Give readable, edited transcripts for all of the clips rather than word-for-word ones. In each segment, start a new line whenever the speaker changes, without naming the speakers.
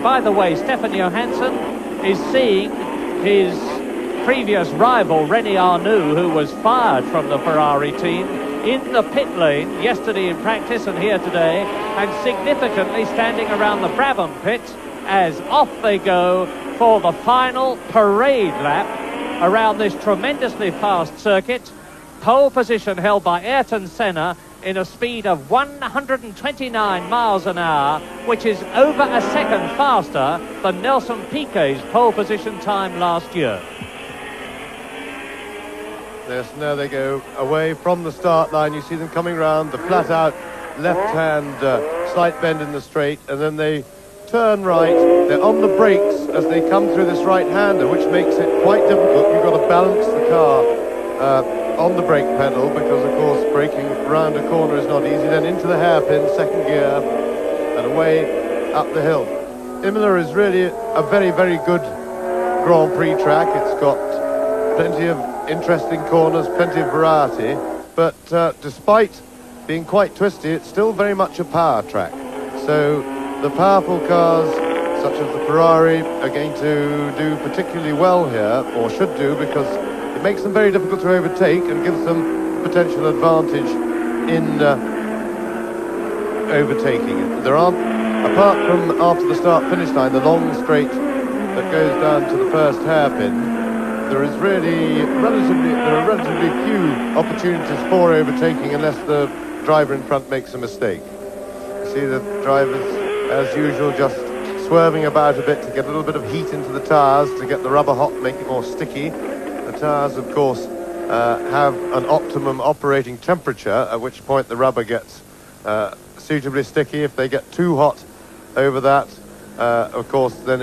by the way, Stefan Johansson is seeing his previous rival, René Arnoux, who was fired from the Ferrari team, in the pit lane yesterday in practice and here today, and significantly standing around the Brabham pit as off they go for the final parade lap around this tremendously fast circuit. Pole position held by Ayrton Senna in a speed of 129 miles an hour, which is over a second faster than Nelson Piquet's pole position time last year.
Yes, now they go away from the start line. You see them coming round the flat out left-hand slight bend in the straight, and then they turn right. They're on the brakes as they come through this right-hander, which makes it quite difficult. You've got to balance the car on the brake pedal, because of course braking round a corner is not easy. Then into the hairpin, second gear, and away up the hill. Imola is really a very, very good Grand Prix track. It's got plenty of interesting corners, plenty of variety, but despite being quite twisty, it's still very much a power track. So the powerful cars, such as the Ferrari, are going to do particularly well here, or should do, because it makes them very difficult to overtake and gives them potential advantage in overtaking. There aren't, apart from after the start-finish line, the long straight that goes down to the first hairpin, there are relatively few opportunities for overtaking unless the driver in front makes a mistake. You see the drivers, as usual, just swerving about a bit to get a little bit of heat into the tyres, to get the rubber hot, make it more sticky. The tyres, of course, have an optimum operating temperature, at which point the rubber gets suitably sticky. If they get too hot over that, of course, then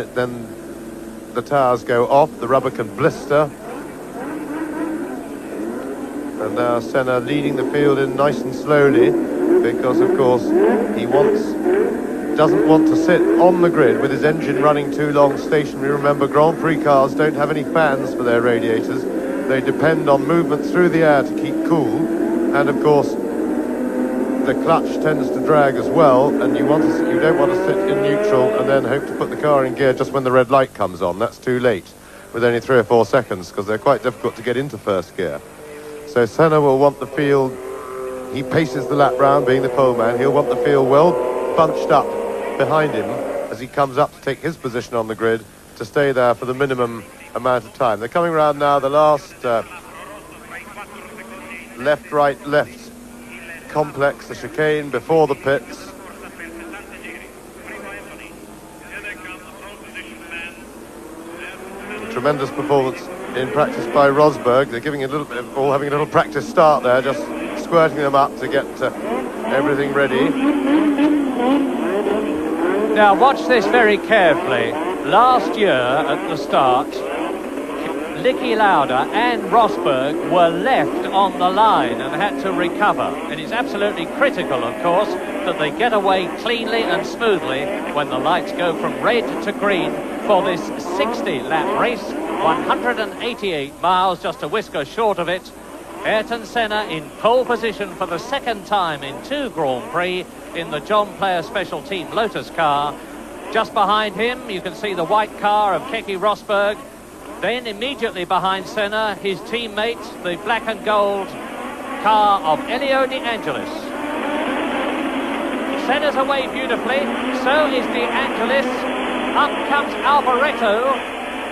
the tyres go off, the rubber can blister. And now Senna leading the field in nice and slowly, because of course he doesn't want to sit on the grid with his engine running too long stationary. Remember, Grand Prix cars don't have any fans for their radiators. They depend on movement through the air to keep cool, and of course the clutch tends to drag as well, and you don't want to sit in neutral and then hope to put the car in gear just when the red light comes on. That's too late with only 3 or 4 seconds, because they're quite difficult to get into first gear. So Senna will want the field, he paces the lap round being the pole man, he'll want the field well bunched up behind him as he comes up to take his position on the grid, to stay there for the minimum amount of time. They're coming round now the last left, right, left complex, the chicane before the pits. A tremendous performance in practice by Rosberg. They're giving a little bit, all having a little practice start there, just squirting them up to get everything ready.
Now watch this very carefully. Last year at the start, Niki Lauda and Rosberg were left on the line and had to recover. And it's absolutely critical, of course, that they get away cleanly and smoothly when the lights go from red to green for this 60-lap race. 188 miles, just a whisker short of it. Ayrton Senna in pole position for the second time in 2 Grand Prix in the John Player Special Team Lotus car. Just behind him, you can see the white car of Keke Rosberg. Then immediately behind Senna, his teammate, the black and gold car of Alain de Angelis. Senna's away beautifully, so is de Angelis. Up comes Alboreto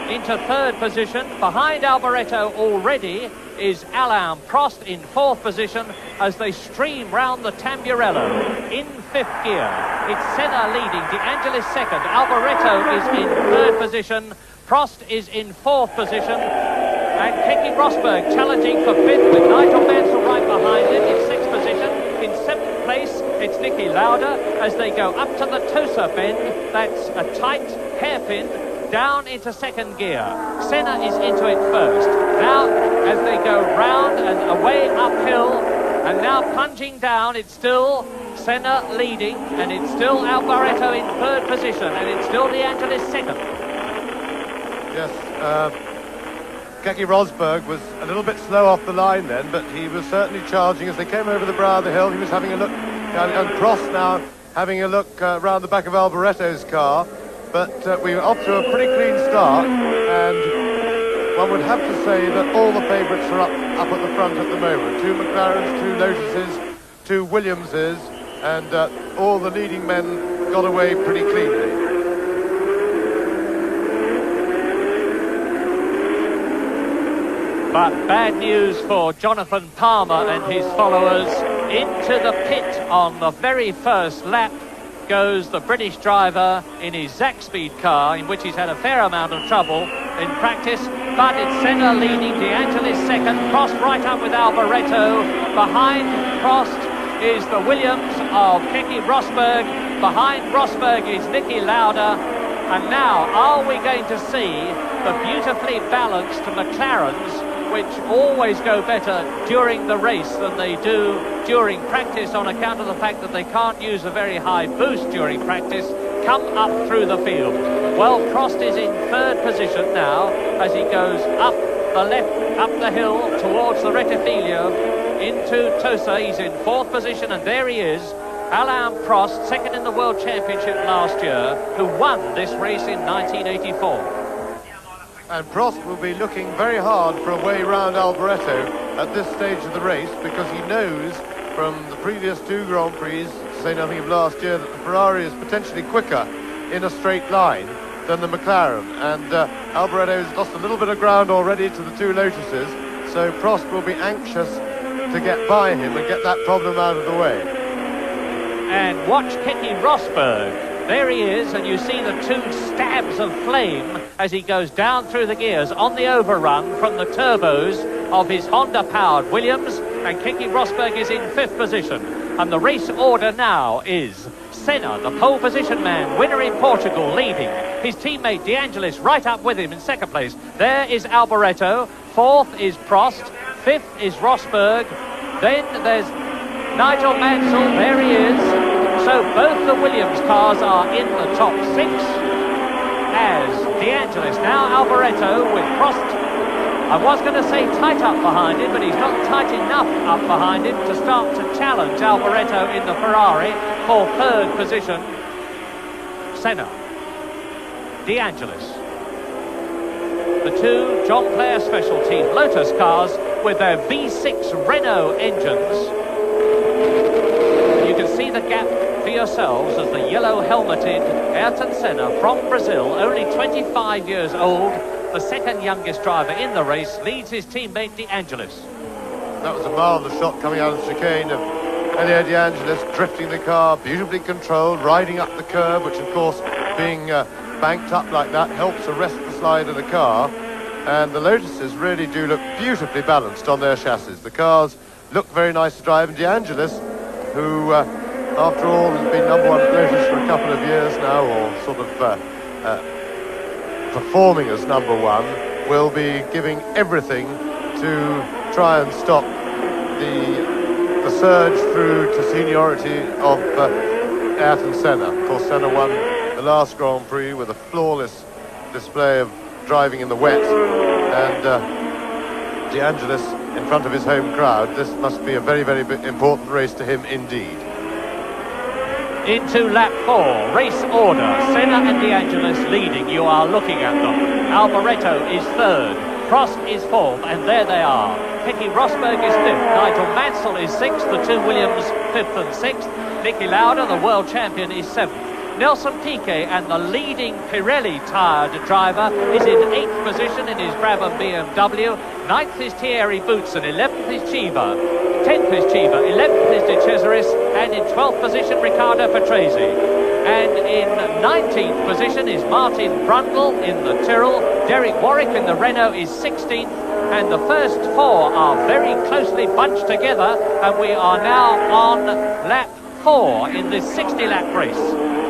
into 3rd position. Behind Alboreto already is Alain Prost in 4th position as they stream round the Tamburello in 5th gear. It's Senna leading, de Angelis 2nd, Alboreto is in 3rd position, Prost is in 4th position, and Keke Rosberg challenging for 5th with Nigel Mansell right behind him in 6th position. In 7th place, it's Niki Lauda as they go up to the Tosa bend. That's a tight hairpin down into 2nd gear. Senna is into it first. Now, as they go round and away uphill, and now plunging down, it's still Senna leading, and it's still Alboreto in 3rd position, and it's still de Angelis 2nd.
Yes, Keke Rosberg was a little bit slow off the line then, but he was certainly charging as they came over the brow of the hill. He was having a look, and Prost now having a look round the back of Alboreto's car. but we're off to a pretty clean start, and one would have to say that all the favourites are up at the front at the moment. 2 McLarens, 2 Lotuses, 2 Williamses, and all the leading men got away pretty cleanly.
But bad news for Jonathan Palmer and his followers. Into the pit on the very first lap goes the British driver in his Zack-Speed car, in which he's had a fair amount of trouble in practice. But it's Senna leading, De Angelis second, Prost right up with Alboreto. Behind Prost is the Williams of Keke Rosberg. Behind Rosberg is Niki Lauda. And now, are we going to see the beautifully balanced McLarens, which always go better during the race than they do during practice on account of the fact that they can't use a very high boost during practice, come up through the field? Well, Prost is in third position now as he goes up the left, up the hill towards the Rettifilo into Tosa. He's in fourth position, and there he is, Alain Prost, second in the World Championship last year, who won this race in 1984.
And Prost will be looking very hard for a way round Alboreto at this stage of the race, because he knows from the previous 2 Grand Prix, to say nothing of last year, that the Ferrari is potentially quicker in a straight line than the McLaren. And Alboreto has lost a little bit of ground already to the 2 Lotuses, so Prost will be anxious to get by him and get that problem out of the way.
And watch Keke Rosberg. There he is, and you see the 2 stabs of flame as he goes down through the gears on the overrun from the turbos of his Honda-powered Williams, and Keke Rosberg is in 5th position. And the race order now is Senna, the pole position man, winner in Portugal, leading. His teammate De Angelis right up with him in 2nd place. There is Alboreto, 4th is Prost, 5th is Rosberg, then there's Nigel Mansell, there he is. So both the Williams cars are in the top 6 as De Angelis, now Alboreto with Prost. I was going to say tight up behind him, but he's not tight enough up behind him to start to challenge Alboreto in the Ferrari for 3rd position. Senna, De Angelis. The 2 John Player Special Team Lotus cars with their V6 Renault engines. You can see the gap for yourselves as the yellow-helmeted Ayrton Senna from Brazil, only 25 years old, the 2nd youngest driver in the race, leads his teammate De Angelis.
That was a marvellous shot coming out of the chicane of Elio De Angelis, drifting the car, beautifully controlled, riding up the curve, which of course, being banked up like that, helps arrest the slide of the car. And the Lotuses really do look beautifully balanced on their chassis. The cars look very nice to drive, and De Angelis, who after all has been number 1 at Lotus for a couple of years now, or sort of performing as number 1, will be giving everything to try and stop the surge through to seniority of Ayrton Senna. Of course, Senna won the last Grand Prix with a flawless display of driving in the wet, and De Angelis in front of his home crowd. This must be a very, very important race to him indeed.
Into lap 4, race order. Senna and De Angelis leading. You are looking at them. Alboreto is 3rd, Prost is 4th, and there they are. Keke Rosberg is 5th, Nigel Mansell is 6th, the 2 Williams 5th and 6th. Niki Lauda, the world champion, is 7th. Nelson Piquet, and the leading Pirelli-tired driver, is in 8th position in his Brabham BMW. 9th is Thierry Boutsen, 11th is Chiva, 10th is Chiva, 11th is De Cesaris, and in 12th position Riccardo Patrese. And in 19th position is Martin Brundle in the Tyrrell. Derek Warwick in the Renault is 16th, and the first 4 are very closely bunched together, and we are now on lap 4 in this 60-lap race.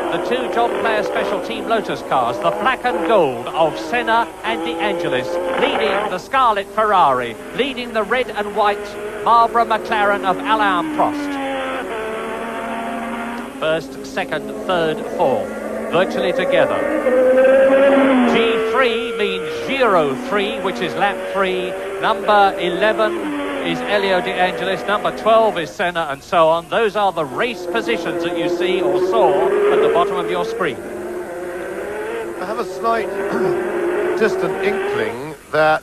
The 2 John Player Special Team Lotus cars, the black and gold of Senna and De Angelis, leading the Scarlet Ferrari, leading the red and white Marlboro McLaren of Alain Prost. 1st, 2nd, 3rd, 4th, virtually together. G3 means Giro 3, which is lap 3. Number 11 is Elio De Angelis, number 12 is Senna, and so on. Those are the race positions that you see or saw at the bottom of your screen.
I have a slight distant inkling that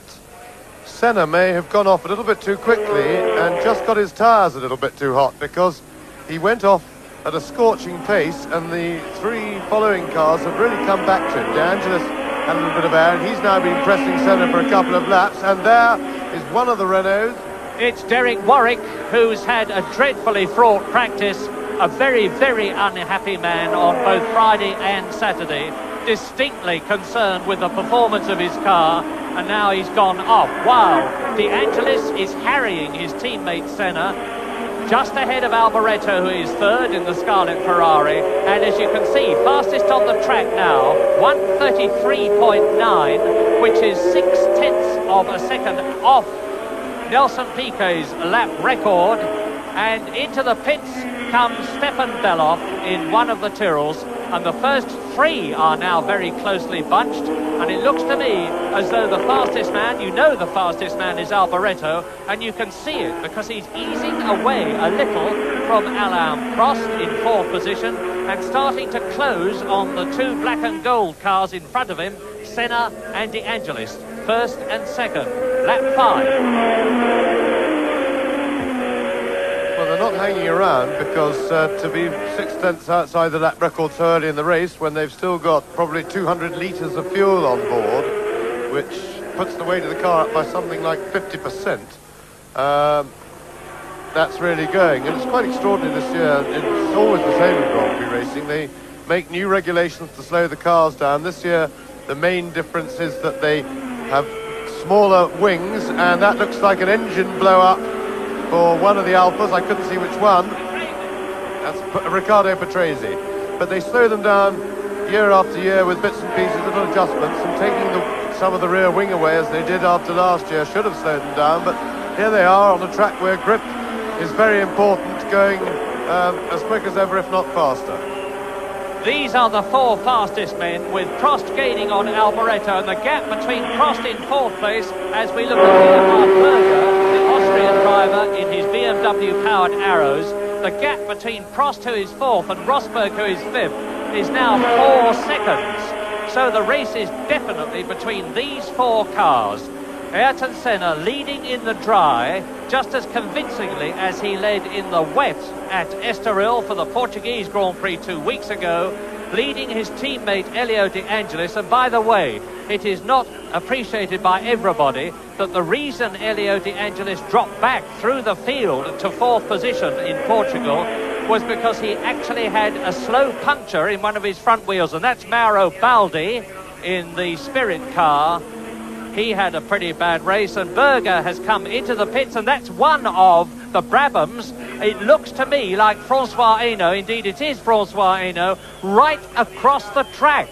Senna may have gone off a little bit too quickly and just got his tyres a little bit too hot, because he went off at a scorching pace and the three following cars have really come back to him. De Angelis had a little bit of air and he's now been pressing Senna for a couple of laps, and there is one of the Renaults.
It's Derek Warwick, who's had a dreadfully fraught practice, a very, very unhappy man on both Friday and Saturday, distinctly concerned with the performance of his car, and now he's gone off. Wow, De Angelis is harrying his teammate Senna, just ahead of Alboreto, who is third in the Scarlet Ferrari, and as you can see, fastest on the track now, 1:33.9, which is 0.6 of a second off Nelson Piquet's lap record. And into the pits comes Stefan Beloff in one of the Tyrrells, and the first three are now very closely bunched, and it looks to me as though the fastest man, you know the fastest man is Alboreto, and you can see it because he's easing away a little from Alain Prost in fourth position and starting to close on the two black and gold cars in front of him, Senna and De Angelis, first and second. Lap 5.
Well, they're not hanging around because to be 0.6 outside the lap record so early in the race, when they've still got probably 200 litres of fuel on board, which puts the weight of the car up by something like 50%, that's really going. And it's quite extraordinary this year. It's always the same in Grand Prix racing. They make new regulations to slow the cars down. This year, the main difference is that they have smaller wings, and that looks like an engine blow-up for one of the Alphas. I couldn't see which one. That's Riccardo Patrese. But they slow them down year after year with bits and pieces, little adjustments, and taking some of the rear wing away as they did after last year should have slowed them down. But here they are on a track where grip is very important, going as quick as ever, if not faster.
These are the four fastest men, with Prost gaining on Alboreto, and the gap between Prost in fourth place, as we look at Leonhard Berger, the Austrian driver in his BMW-powered Arrows, the gap between Prost, who is fourth, and Rosberg, who is fifth, is now 4 seconds. So the race is definitely between these four cars. Ayrton Senna leading in the dry, just as convincingly as he led in the wet at Estoril for the Portuguese Grand Prix 2 weeks ago, leading his teammate Elio De Angelis. And by the way, it is not appreciated by everybody that the reason Elio De Angelis dropped back through the field to fourth position in Portugal was because he actually had a slow puncture in one of his front wheels, and that's Mauro Baldi in the Spirit car. He had a pretty bad race, and Berger has come into the pits, and that's one of the Brabhams. It looks to me like Francois Hainaut, indeed it is Francois Hainaut, right across the track.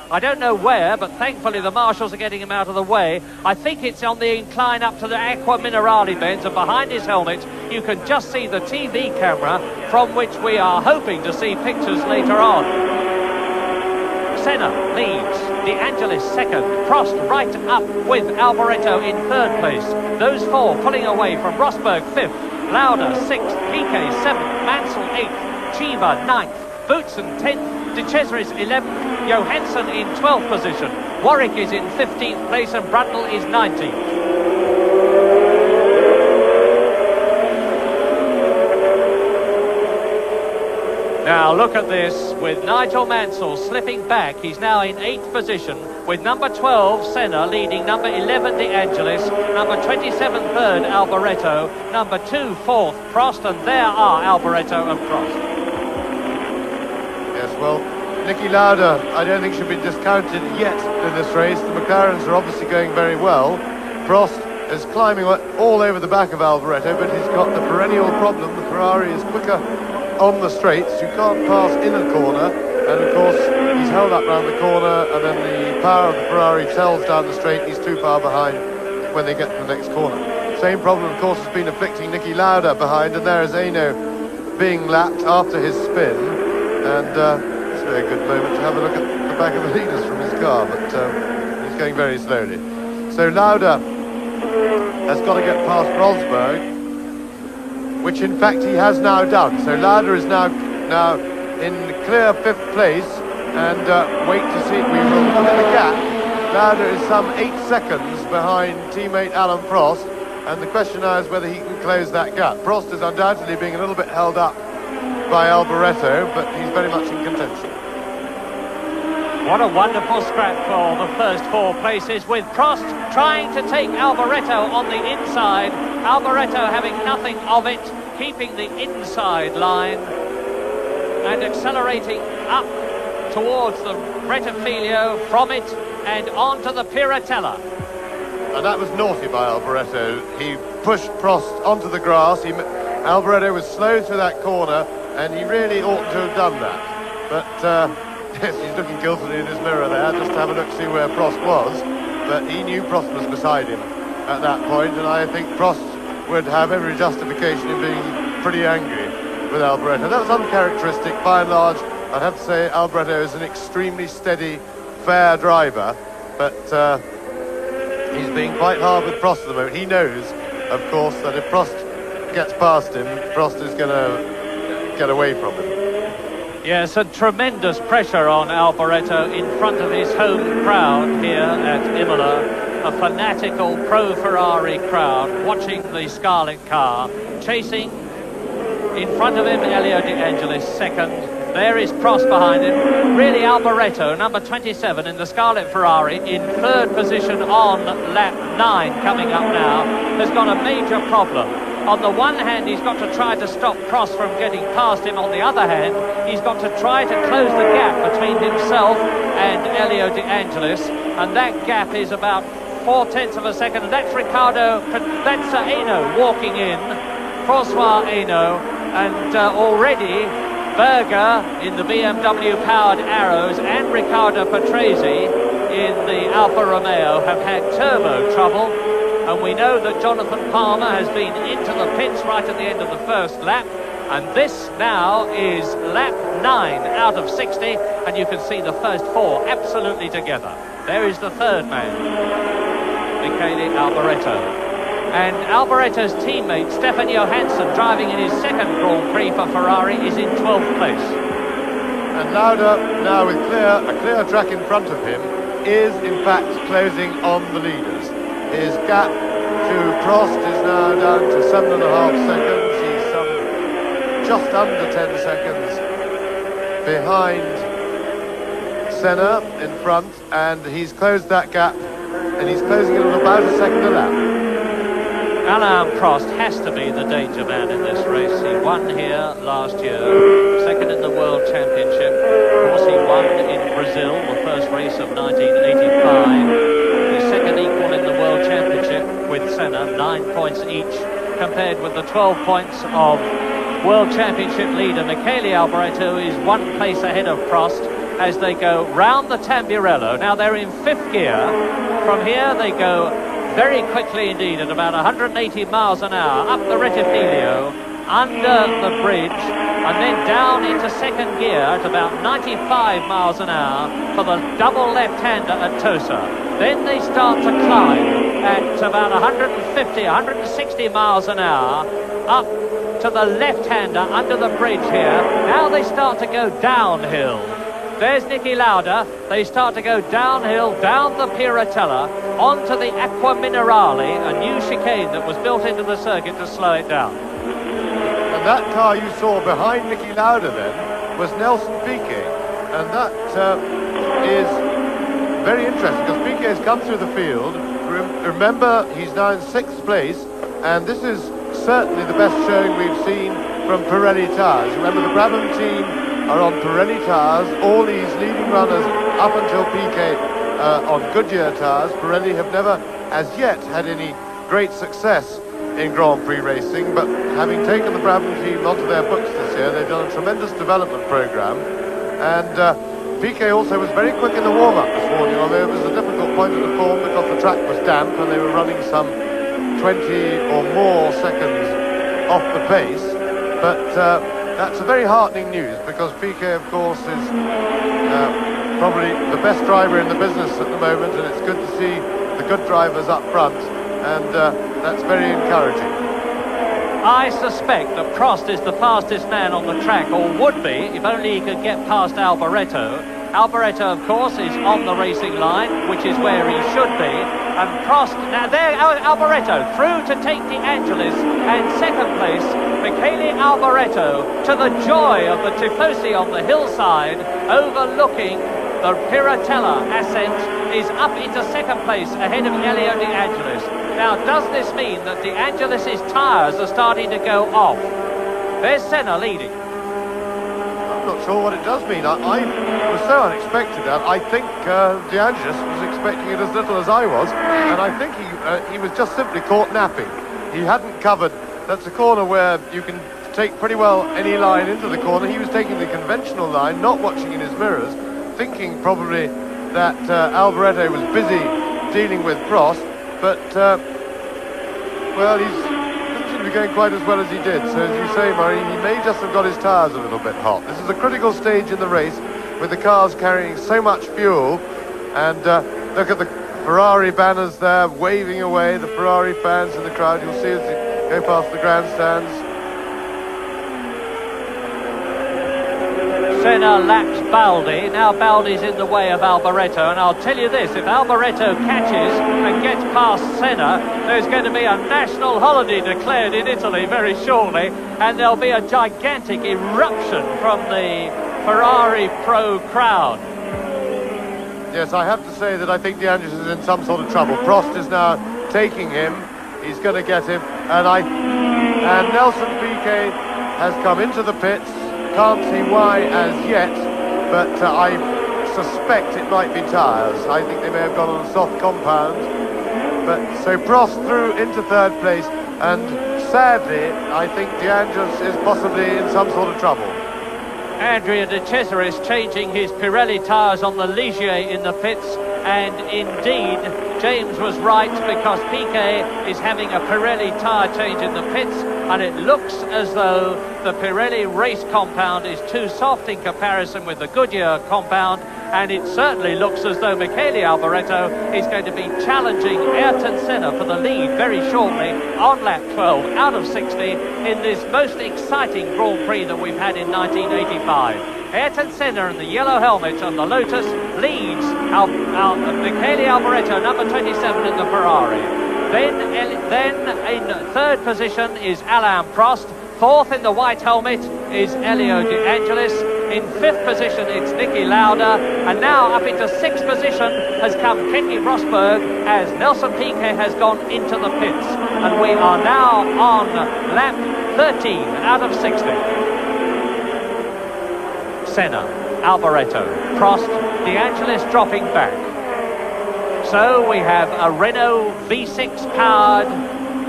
I don't know where, but thankfully the marshals are getting him out of the way. I think it's on the incline up to the Aqua Minerale bends, and behind his helmet you can just see the TV camera from which we are hoping to see pictures later on. Senna leads, De Angelis second, Prost right up with Alboreto in third place. Those four pulling away from Rosberg fifth, Lauda sixth, Piquet seventh, Mansell eighth, Chiva ninth, Boutsen 10th, De Cesaris 11th, Johansson in 12th position, Warwick is in 15th place, and Brundle is 19th. Now look at this, with Nigel Mansell slipping back. He's now in 8th position, with number 12 Senna leading number 11 De Angelis, number 27 third Alboreto, number 2 fourth Prost, and there are Alboreto and Prost.
Yes, well, Niki Lauda I don't think should be discounted yet in this race. The McLarens are obviously going very well. Prost is climbing all over the back of Alboreto, but he's got the perennial problem. The Ferrari is quicker on the straights. You can't pass in a corner, and of course he's held up round the corner, and then the power of the Ferrari tells down the straight. He's too far behind when they get to the next corner. Same problem of course has been afflicting Niki Lauda behind, and there is Hainaut being lapped after his spin, and it's a very good moment to have a look at the back of the leaders from his car, but he's going very slowly. So Lauda has got to get past Rosberg, which in fact he has now done. So Lauda is now in clear 5th place, and wait to see. We will look at the gap. Lauda is some 8 seconds behind teammate Alain Prost, and the question now is whether he can close that gap. Prost is undoubtedly being a little bit held up by Alboreto, but he's very much in contention.
What a wonderful scrap for the first 4 places, with Prost trying to take Alboreto on the inside. Alboreto having nothing of it, keeping the inside line and accelerating up towards the Rettifilio, from it and onto the Piratella.
And that was naughty by Alboreto. He pushed Prost onto the grass. Alboreto was slow through that corner, and he really ought to have done that. But yes, he's looking guiltily in his mirror there, just to have a look to see where Prost was. But he knew Prost was beside him at that point, and I think Prost would have every justification in being pretty angry with Alboreto. That was uncharacteristic. By and large, I'd have to say Alboreto is an extremely steady, fair driver, but he's being quite hard with Prost at the moment. He knows, of course, that if Prost gets past him, Prost is going to get away from him.
Yes, a tremendous pressure on Alboreto in front of his home crowd here at Imola. A fanatical pro-Ferrari crowd watching the Scarlet car, chasing in front of him Elio De Angelis second. There is Prost behind him. Really, Alboreto, number 27 in the Scarlet Ferrari, in third position on lap 9 coming up now, has got a major problem. On the one hand, he's got to try to stop Prost from getting past him. On the other hand, he's got to try to close the gap between himself and Elio De Angelis, and that gap is about 0.4 of a second. And that's that's Eno walking in, Francois Eno, and already Berger in the BMW-powered Arrows and Riccardo Patrese in the Alfa Romeo have had turbo trouble. And we know that Jonathan Palmer has been into the pits right at the end of the first lap. And this now is lap 9 out of 60. And you can see the first 4 absolutely together. There is the third man, Michele Alboreto. And Alboreto's teammate, Stefan Johansson, driving in his second Grand Prix for Ferrari, is in 12th place.
And Lauda, now with a clear track in front of him, is in fact closing on the leaders. His gap to Prost is now down to 7.5 seconds. He's just under 10 seconds behind Senna in front, and he's closed that gap, and he's closing it on about a second a lap.
Alain Prost has to be the danger man in this race. He won here last year, second in the World Championship. Of course, he won in Brazil, the first race of 1985. Second equal in the World Championship with Senna, 9 points each, compared with the 12 points of World Championship leader Michele Alboreto is 1 place ahead of Prost as they go round the Tamburello. Now they're in 5th gear. From here they go very quickly indeed at about 180 miles an hour up the Rettifilio, under the bridge, and then down into 2nd gear at about 95 miles an hour for the double left-hander at Tosa. Then they start to climb at about 150, 160 miles an hour up to the left-hander under the bridge here. Now they start to go downhill. There's Niki Lauda. They start to go downhill, down the Piratella, onto the Acqua Minerale, a new chicane that was built into the circuit to slow it down.
And that car you saw behind Niki Lauda then was Nelson Piquet, and that is very interesting because Piquet has come through the field. Remember, he's now in 6th place, and this is certainly the best showing we've seen from Pirelli tyres. Remember, the Brabham team are on Pirelli tyres. All these leading runners up until Piquet on Goodyear tyres. Pirelli have never, as yet, had any great success in Grand Prix racing, but having taken the Brabham team onto their books this year, they've done a tremendous development programme. And Piquet also was very quick in the warm-up this morning, although it was a difficult point of the form because the track was damp and they were running some 20 or more seconds off the pace. But that's a very heartening news because Piquet, of course, is probably the best driver in the business at the moment, and it's good to see the good drivers up front, and that's very encouraging.
I suspect that Prost is the fastest man on the track, or would be, if only he could get past Alboreto. Alboreto, of course, is on the racing line, which is where he should be. And Prost, now there, Alboreto through to take the Angelis, and second place, Michele Alboreto, to the joy of the Tifosi on the hillside, overlooking the Piratella ascent, is up into second place ahead of Elio De Angelis. Now, does this mean that De Angelis' tyres are starting to go off? There's Senna leading.
I'm not sure what it does mean. I was so unexpected that I think De Angelis was expecting it as little as I was, and I think he was just simply caught napping. He hadn't covered. That's a corner where you can take pretty well any line into the corner. He was taking the conventional line, not watching in his mirrors, thinking probably that Alboreto was busy dealing with Prost, but well, he doesn't seem to be going quite as well as he did. So as you say, Murray, he may just have got his tyres a little bit hot. This is a critical stage in the race with the cars carrying so much fuel, and look at the Ferrari banners there waving away, the Ferrari fans in the crowd. You'll see as they go past the grandstands.
Senna laps Baldi. Now Baldi's in the way of Alboreto, and I'll tell you this, if Alboreto catches and gets past Senna, there's going to be a national holiday declared in Italy very shortly, and there'll be a gigantic eruption from the Ferrari Pro crowd.
Yes, I have to say that I think De Angelis is in some sort of trouble. Prost is now taking him. He's going to get him, and Nelson Piquet has come into the pits. Can't see why as yet, but I suspect it might be tyres. I think they may have gone on a soft compound. But so Prost through into third place, and sadly, I think De Angelis is possibly in some sort of trouble.
Andrea De Cesaris changing his Pirelli tyres on the Ligier in the pits, and indeed James was right, because Piquet is having a Pirelli tyre change in the pits, and it looks as though the Pirelli race compound is too soft in comparison with the Goodyear compound, and it certainly looks as though Michele Alboreto is going to be challenging Ayrton Senna for the lead very shortly on lap 12 out of 60 in this most exciting Grand Prix that we've had in 1985. Ayrton Senna in the yellow helmet on the Lotus leads Michele Alboreto, number 27 in the Ferrari. Then in third position is Alain Prost. Fourth in the white helmet is Elio De Angelis. In fifth position it's Niki Lauda. And now up into sixth position has come Keke Rosberg as Nelson Piquet has gone into the pits. And we are now on lap 13 out of 60. Senna, Alboreto, Prost, De Angelis dropping back. So we have a Renault V6 powered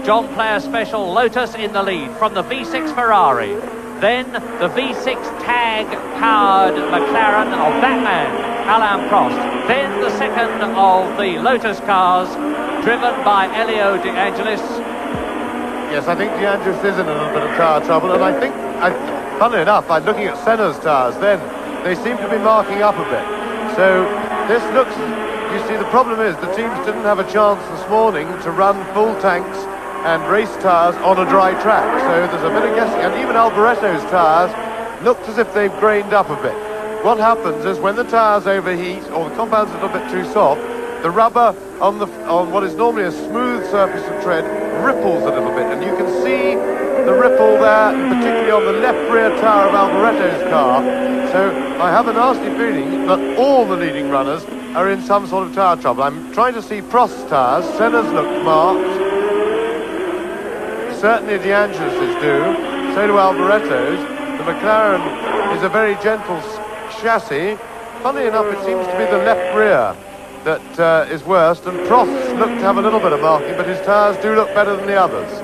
John Player Special Lotus in the lead from the V6 Ferrari. Then the V6 Tag powered McLaren of that man, Alain Prost. Then the second of the Lotus cars driven by Elio De Angelis.
Yes, I think De Angelis is in a little bit of tyre trouble, and I think, funnily enough, I'm looking at Senna's tyres then. They seem to be marking up a bit. So this looks... You see, the problem is the teams didn't have a chance this morning to run full tanks and race tyres on a dry track. So there's a bit of guessing. And even Alboreto's tyres looked as if they've grained up a bit. What happens is when the tyres overheat or the compound's a little bit too soft, the rubber on what is normally a smooth surface of tread ripples a little bit. And you can see the ripple there, particularly on the left rear tyre of Alboreto's car. So I have a nasty feeling that all the leading runners are in some sort of tyre trouble. I'm trying to see Prost's tyres. Senna's looked marked. Certainly De Angelis' do. So do Alboreto's. The McLaren is a very gentle chassis. Funnily enough, it seems to be the left rear that is worst, and Prost's looked to have a little bit of marking, but his tyres do look better than the others.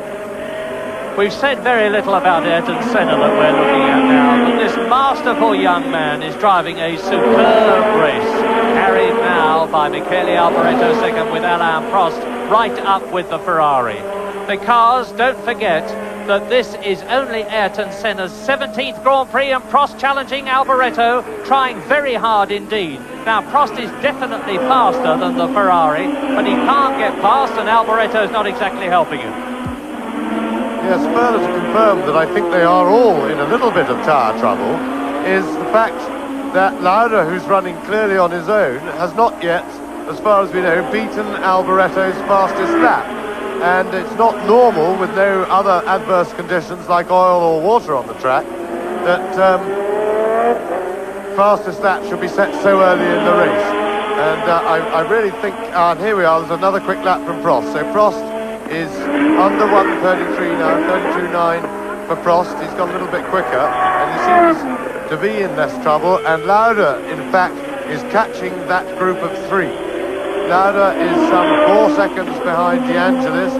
We've said very little about Ayrton Senna that we're looking at now, but this masterful young man is driving a superb race, carried now by Michele Alboreto second with Alain Prost right up with the Ferrari. Because, don't forget, that this is only Ayrton Senna's 17th Grand Prix, and Prost challenging Alboreto, trying very hard indeed. Now, Prost is definitely faster than the Ferrari, but he can't get past, and Alboreto's not exactly helping him.
Yes, further to confirm that I think they are all in a little bit of tyre trouble is the fact that Lauda, who's running clearly on his own, has not yet, as far as we know, beaten Alboretto's fastest lap. And it's not normal, with no other adverse conditions like oil or water on the track, that fastest lap should be set so early in the race. And I really think, and here we are, there's another quick lap from Prost. So Prost is under 1:33 now, 32.9 for Prost. He's gone a little bit quicker, and he seems to be in less trouble. And Lauda, in fact, is catching that group of three. Lauda is some 4 seconds behind De Angelis.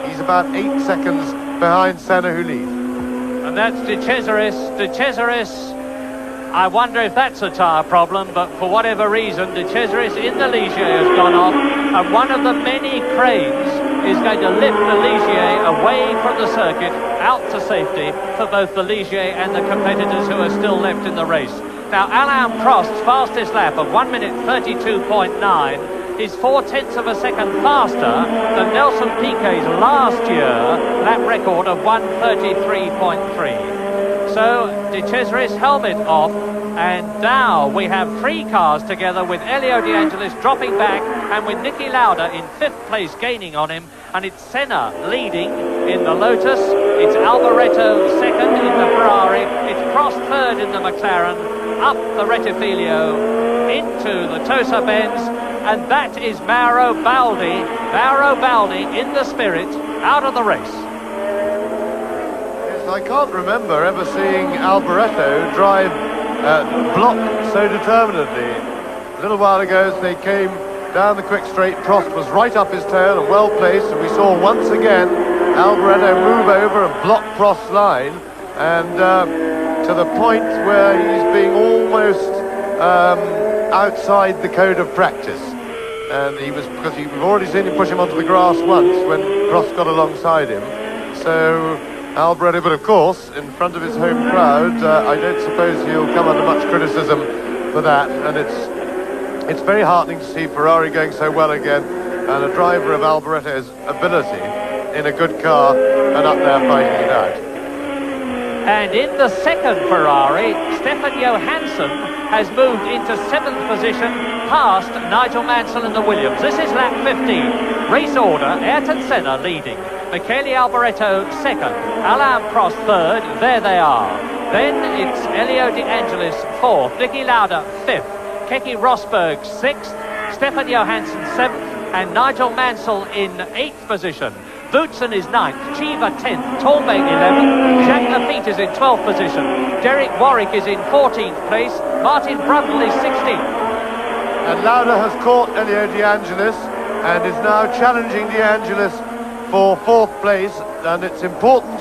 He's about 8 seconds behind Senna, who leads.
And that's De Cesaris. I wonder if that's a tyre problem, but for whatever reason, De Cesaris in the Ligier has gone off, and one of the many cranes is going to lift the Ligier away from the circuit, out to safety for both the Ligier and the competitors who are still left in the race. Now, Alain Prost's fastest lap of 1 minute 32.9 is 4/10 of a second faster than Nelson Piquet's last year lap record of 1:33.3. So, De Cesaris helmet off, and now we have three cars together with Elio De Angelis dropping back and with Niki Lauda in 5th place gaining on him, and it's Senna leading in the Lotus, it's Alboreto 2nd in the Ferrari, it's Prost 3rd in the McLaren, up the Rettifilio into the Tosa Benz, and that is Mauro Baldi in the Spirit, out of the race.
I can't remember ever seeing Alboreto drive block so determinedly. A little while ago, as they came down the quick straight, Prost was right up his tail and well placed, and we saw once again Alboreto move over and block Prost's line, and to the point where he's being almost outside the code of practice. And he was, because we've already seen him push him onto the grass once when Prost got alongside him. So Alboreto, but of course, in front of his home crowd, I don't suppose he'll come under much criticism for that. And it's very heartening to see Ferrari going so well again, and a driver of Alboreto's ability in a good car and up there fighting it out.
And in the second Ferrari, Stefan Johansson has moved into 7th position past Nigel Mansell in the Williams. This is lap 15. Race order, Ayrton Senna leading, Michele Alboreto 2nd, Alain Prost 3rd, there they are. Then it's Elio De Angelis 4th, Niki Lauda 5th, Keke Rosberg 6th, Stefan Johansson 7th, and Nigel Mansell in 8th position. Boutsen is 9th, Chiva 10th, Tolbeg 11th, Jacques Lafitte is in 12th position, Derek Warwick is in 14th place, Martin Brundle is 16th.
And Lauda has caught Elio De Angelis and is now challenging De Angelis for 4th place, and it's important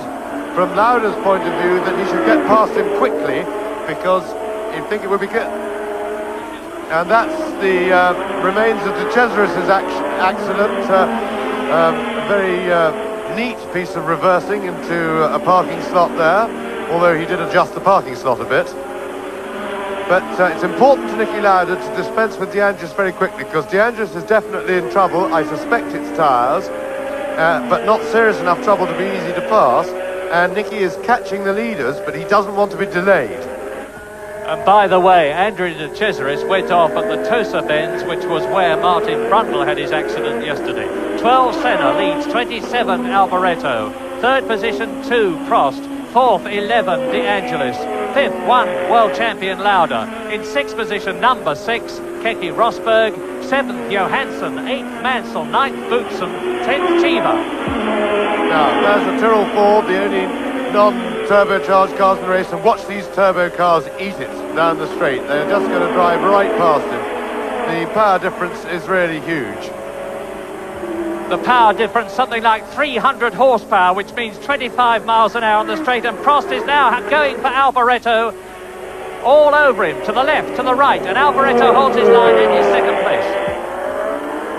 from Lauda's point of view that he should get past him quickly, because you'd think it would be good. And that's the remains of De Cesaris' accident. A very neat piece of reversing into a parking slot there, although he did adjust the parking slot a bit. But it's important to Niki Lauda to dispense with De Angelis very quickly, because De Angelis is definitely in trouble. I suspect it's tyres, but not serious enough trouble to be easy to pass. And Niki is catching the leaders, but he doesn't want to be delayed.
And by the way, Andrea De Cesaris went off at the Tosa Benz, which was where Martin Brundle had his accident yesterday. 12 Senna leads 27 Alboreto. 3rd position 2 Prost. 4th 11 De Angelis. 5th 1 world champion Lauda. In 6th position number 6 Keke Rosberg. 7th Johansson. 8th Mansell. 9th Boutsen. 10th Chiva.
Now there's the Tyrrell Ford, the only non-turbocharged cars in the race, and watch these turbo cars eat it down the straight. They're just going to drive right past him. The power difference is really huge.
The power difference, something like 300 horsepower, which means 25 miles an hour on the straight, and Prost is now going for Alboreto, all over him, to the left, to the right, and Alboreto holds his line in his 2nd place.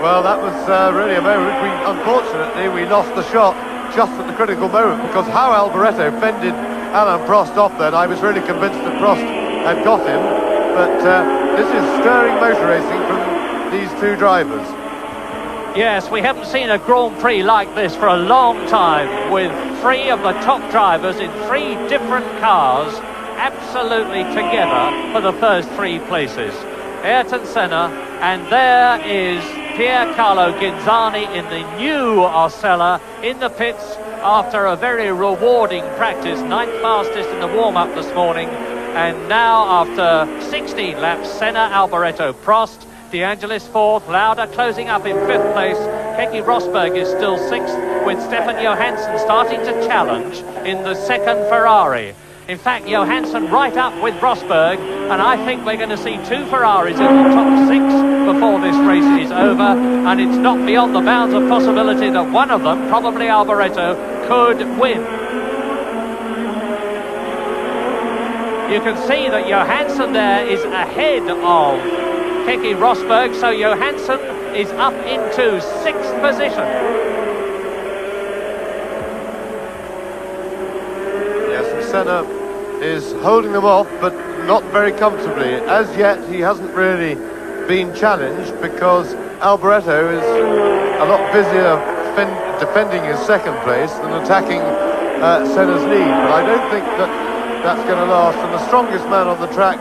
Well, that was really a moment. Unfortunately, we lost the shot just at the critical moment, because how Alboreto fended Alain Prost off then, I was really convinced that Prost had got him. But this is stirring motor racing from these two drivers.
Yes, we haven't seen a Grand Prix like this for a long time, with 3 of the top drivers in 3 different cars absolutely together for the first 3 places. Ayrton Senna, and there is Piercarlo Ghinzani in the new Osella in the pits after a very rewarding practice, 9th fastest in the warm-up this morning. And now, after 16 laps, Senna, Alboreto, Prost, De Angelis 4th, Lauda closing up in 5th place. Keke Rosberg is still 6th, with Stefan Johansson starting to challenge in the 2nd Ferrari. In fact, Johansson right up with Rosberg, and I think we're going to see 2 Ferraris in the top 6 before this race is over, and it's not beyond the bounds of possibility that one of them, probably Alboreto, could win. You can see that Johansson there is ahead of Keke Rosberg, so Johansson is up into 6th position.
Yes, and Senna is holding them off, but not very comfortably. As yet, he hasn't really been challenged because Alboreto is a lot busier defending his 2nd place than attacking Senna's lead. But I don't think that's going to last. And the strongest man on the track,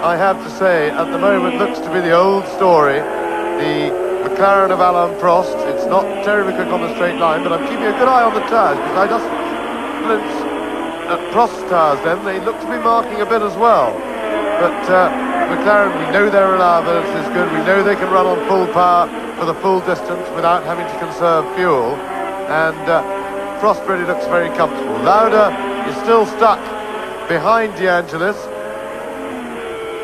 I have to say, at the moment looks to be the old story, the McLaren of Alain Prost. It's not terribly quick on the straight line, but I'm keeping a good eye on the tyres because I just glimpsed at Prost's tyres then, they look to be marking a bit as well. But McLaren, we know their reliability is good, we know they can run on full power for the full distance without having to conserve fuel, and Prost really looks very comfortable. Lauda is still stuck behind De Angelis.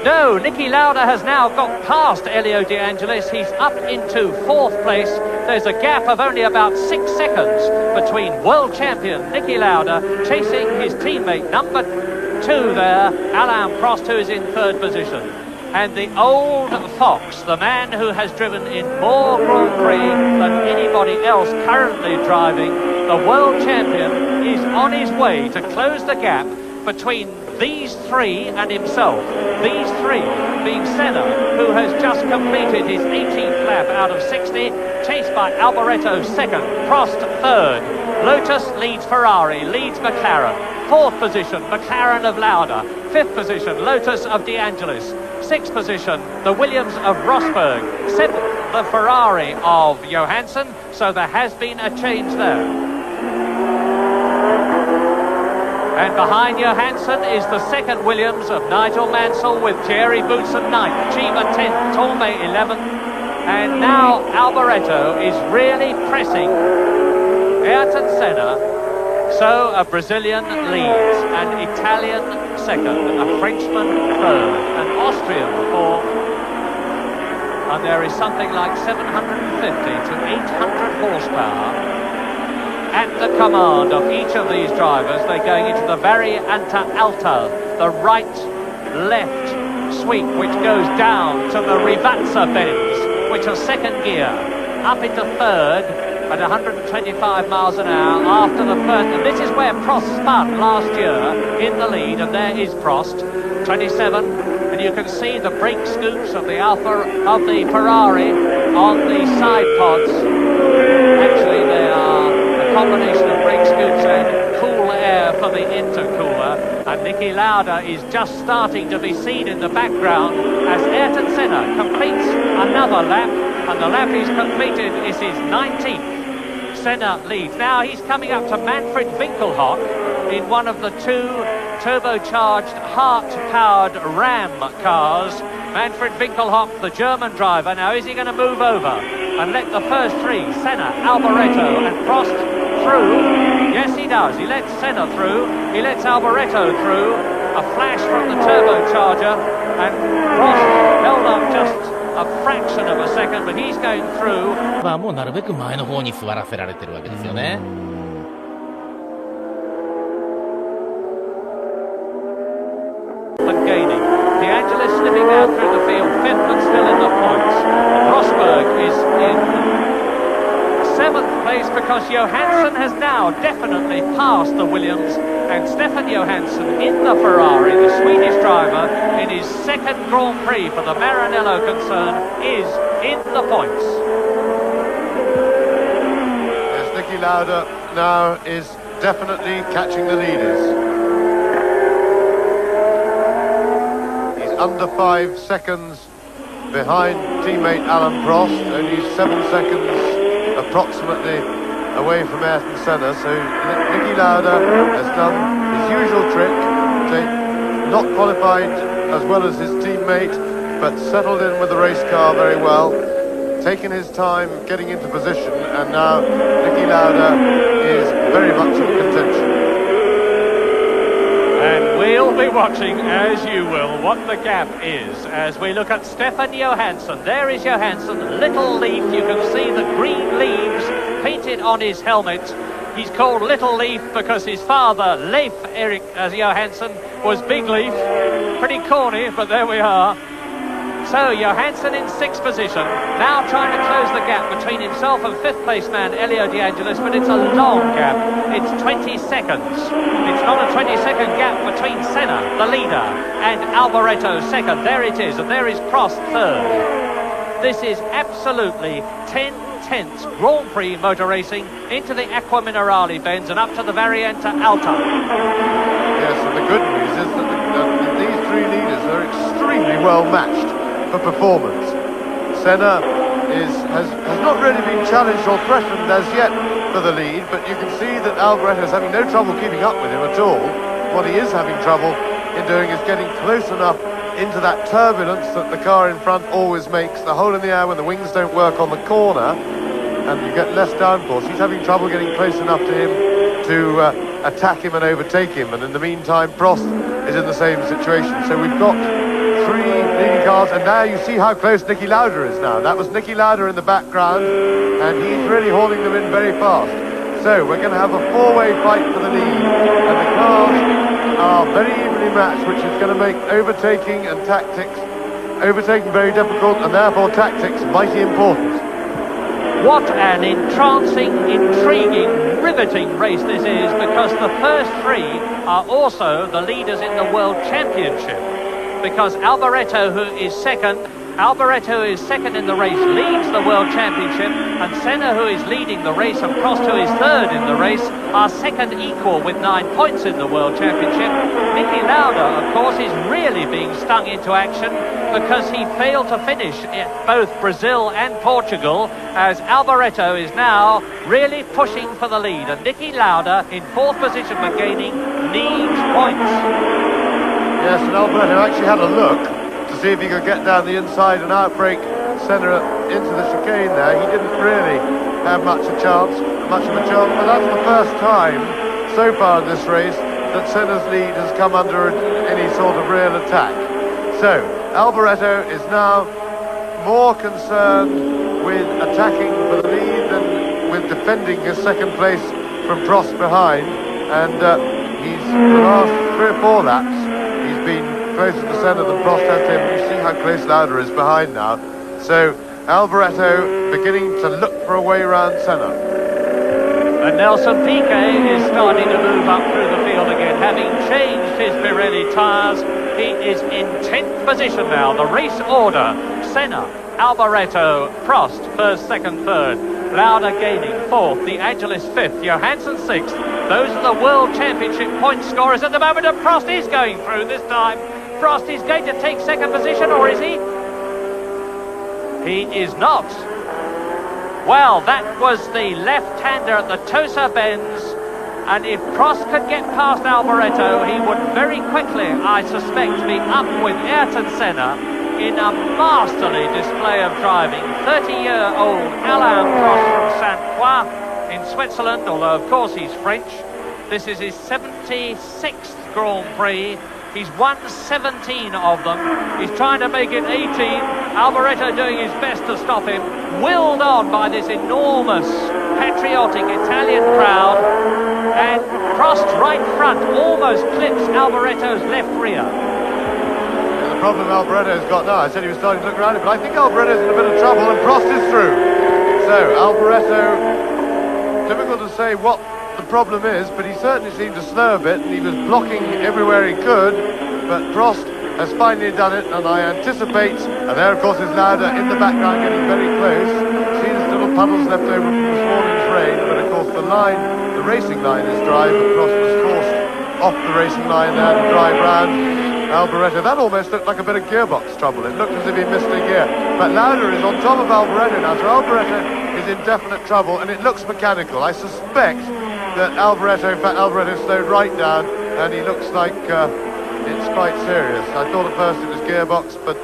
No, Niki Lauda has now got past Elio De Angelis. He's up into 4th place. There's a gap of only about 6 seconds between world champion Niki Lauda chasing his teammate number 2 there, Alain Prost, who is in 3rd position. And the old fox, the man who has driven in more Grand Prix than anybody else currently driving, the world champion, is on his way to close the gap between these 3 and himself. These 3 being Senna, who has just completed his 18th lap out of 60, chased by Alboreto 2nd, Prost 3rd. Lotus leads Ferrari, leads McLaren. 4th position, McLaren of Lauda. 5th position, Lotus of De Angelis. 6th position, the Williams of Rosberg. 7th, the Ferrari of Johansson. So there has been a change there. And behind Johansson is the 2nd Williams of Nigel Mansell with Thierry Boutsen 9th, Chiba 10th, Torme 11th. And now Alboreto is really pressing Ayrton Senna. So a Brazilian leads, an Italian 2nd, a Frenchman 3rd, an Austrian 4th. And there is something like 750 to 800 horsepower at the command of each of these drivers. They're going into the variante alta, the right-left sweep, which goes down to the Rivazza bends, which are 2nd gear, up into 3rd at 125 miles an hour after the 1st. And this is where Prost spun last year in the lead, and there is Prost, 27. And you can see the brake scoops of the Ferrari on the side pods. Actually, they are combination of brake scoops and cool air for the intercooler, and Niki Lauda is just starting to be seen in the background as Ayrton Senna completes another lap, and the lap he's completed is his 19th. Senna leads. Now he's coming up to Manfred Winkelhock in one of the 2 turbocharged, Hart-powered Ram cars. Manfred Winkelhock, the German driver. Now is he going to move over and let the first 3, Senna, Alboreto and Prost, through? Yes, he does. He lets Senna through. He lets Alboreto through. A flash from the turbocharger, and Prost held up just a fraction of a second, but he's going through.
もうなるべく前の方に座らせられてるわけですよね。
And gaining. De Angelis slipping down through the field, 5th but still in the points. Rosberg is in 7th place because Johansson has now definitely passed the Williams, and Stefan Johansson in the Ferrari, the Swedish driver, in his 2nd Grand Prix for the Maranello concern, is in the points.
Yes, Niki Lauda now is definitely catching the leaders. under 5 seconds behind teammate Alain Prost, only 7 seconds approximately away from Ayrton Senna. So Niki Lauda has done his usual trick, not qualified as well as his teammate, but settled in with the race car very well, taken his time getting into position, and now Niki Lauda is very much in contention.
And we'll be watching, as you will, what the gap is as we look at Stefan Johansson. There is Johansson, little leaf. You can see the green leaves painted on his helmet. He's called Little Leaf because his father, Leif Erik Johansson, was Big Leaf. Pretty corny, but there we are. So Johansson in 6th position, now trying to close the gap between himself and 5th place man Elio De Angelis, but it's a long gap. It's 20 seconds. It's not a 20-second gap between Senna, the leader, and Alboreto 2nd. There it is, and there is Prost 3rd. This is absolutely 10/10 Grand Prix motor racing into the Acqua Minerale bends and up to the Variante Alta.
Yes, and the good news is that these 3 leaders are extremely well matched for performance. Senna has not really been challenged or threatened as yet for the lead, but you can see that Alboreto is having no trouble keeping up with him at all. What he is having trouble in doing is getting close enough into that turbulence that the car in front always makes, the hole in the air when the wings don't work on the corner, and you get less downforce. He's having trouble getting close enough to him to attack him and overtake him, and in the meantime Prost is in the same situation. So we've got 3 leading cars, and now you see how close Niki Lauda is now. That was Niki Lauda in the background, and he's really hauling them in very fast. So we're going to have a 4-way fight for the lead, and the cars are very evenly matched, which is going to make overtaking very difficult, and therefore tactics mighty important.
What an entrancing, intriguing, riveting race this is, because the first 3 are also the leaders in the World Championship. Because Alboreto, who is second in the race, leads the World Championship, and Senna, who is leading the race, and Prost, who is 3rd in the race, are second equal with 9 points in the World Championship. Niki Lauda, of course, is really being stung into action because he failed to finish at both Brazil and Portugal, as Alboreto is now really pushing for the lead, and Niki Lauda in 4th position but gaining needs points.
Yes, and Alboreto actually had a look to see if he could get down the inside and outbrake Senna into the chicane there. He didn't really have much of a chance, but that's the first time so far in this race that Senna's lead has come under any sort of real attack. So, Alboreto is now more concerned with attacking for the lead than with defending his 2nd place from Prost behind, and he's, the last 3 or 4 laps, he's been closer to Senna than Prost has to him. You see how close Lauda is behind now. So Alboreto beginning to look for a way around Senna.
And Nelson Piquet is starting to move up through the field again, having changed his Pirelli tyres. He is in 10th position now. The race order: Senna, Alboreto, Prost 1st, 2nd, 3rd, Lauda gaining 4th, De Angelis 5th, Johansson 6th. Those are the World Championship point scorers at the moment, and Prost is going through this time. Prost is going to take 2nd position, or is he? He is not. Well, that was the left-hander at the Tosa bends, and if Prost could get past Alboreto, he would very quickly, I suspect, be up with Ayrton Senna in a masterly display of driving. 30-year-old Alain Prost from Saint-Croix in Switzerland, although of course he's French. This is his 76th Grand Prix. He's won 17 of them. He's trying to make it 18. Alboreto doing his best to stop him. Willed on by this enormous patriotic Italian crowd. And Prost right front almost clips Alboreto's left rear.
Yeah, the problem Alboreto's got now, I said he was starting to look around it, but I think Alboreto's in a bit of trouble and Prost is through. So Alboreto, difficult to say what the problem is, but he certainly seemed to slow a bit, and he was blocking everywhere he could, but Prost has finally done it, and I anticipate, and there of course is Lauda in the background getting very close. See there's little puddles left over from this morning's rain, but of course the racing line is dry, but Prost was forced off the racing line there to drive round. Alboreto. That almost looked like a bit of gearbox trouble. It looked as if he missed a gear. But Lauda is on top of Alboreto now, so Alboreto is in definite trouble, and it looks mechanical. I suspect that Alboreto slowed right down, and he looks like it's quite serious. I thought at first it was gearbox, but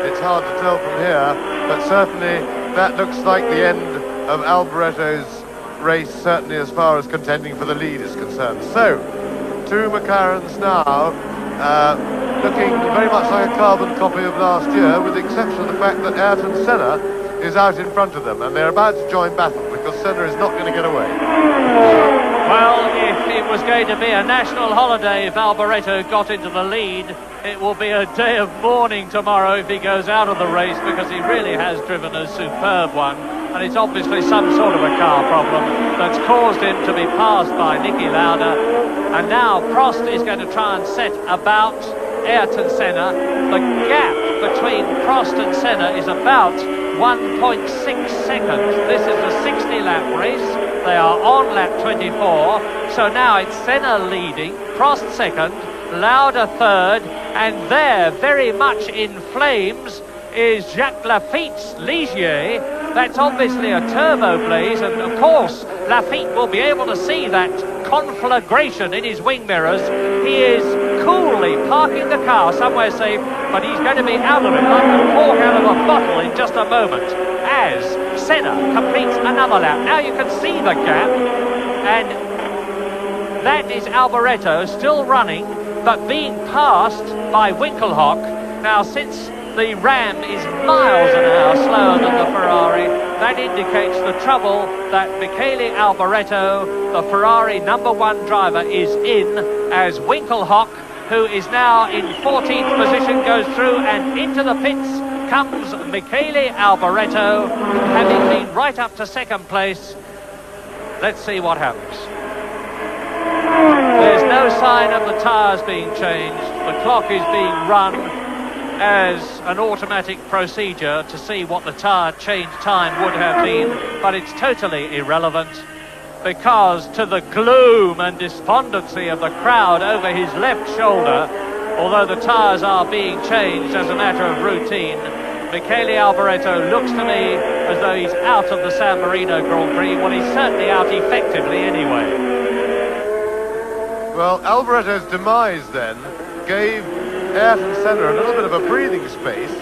it's hard to tell from here. But certainly that looks like the end of Alboreto's race, certainly as far as contending for the lead is concerned. So, two McLarens now, looking very much like a carbon copy of last year, with the exception of the fact that Ayrton Senna is out in front of them, and they're about to join battle because Senna is not going to get away.
Well, if it was going to be a national holiday if Alboreto got into the lead, it will be a day of mourning tomorrow if he goes out of the race, because he really has driven a superb one, and it's obviously some sort of a car problem that's caused him to be passed by Niki Lauda. And now Prost is going to try and set about Ayrton Senna. The gap between Prost and Senna is about 1.6 seconds. This is a 60-lap race. They are on lap 24. So now it's Senna leading, Prost second, Lauda third, and there, very much in flames, is Jacques Laffite's Ligier. That's obviously a turbo blaze, and of course Laffite will be able to see that conflagration in his wing mirrors. He is coolly parking the car somewhere safe, but he's going to be out of it like a cork out of a bottle in just a moment as Senna completes another lap. Now you can see the gap, and that is Alboreto still running, but being passed by Winkelhock. Now, since the Ram is miles an hour slower than the Ferrari, that indicates the trouble that Michele Alboreto, the Ferrari #1 driver, is in, as Winkelhock, who is now in 14th position, goes through, and into the pits comes Michele Alboreto, having been right up to second place. Let's see what happens. There's no sign of the tyres being changed. The clock is being run as an automatic procedure to see what the tyre change time would have been, but it's totally irrelevant, because to the gloom and despondency of the crowd over his left shoulder, although the tyres are being changed as a matter of routine, Michele Alboreto looks to me as though he's out of the San Marino Grand Prix. Well, he's certainly out effectively anyway.
Well, Alboreto's demise then gave Ayrton Senna a little bit of a breathing space,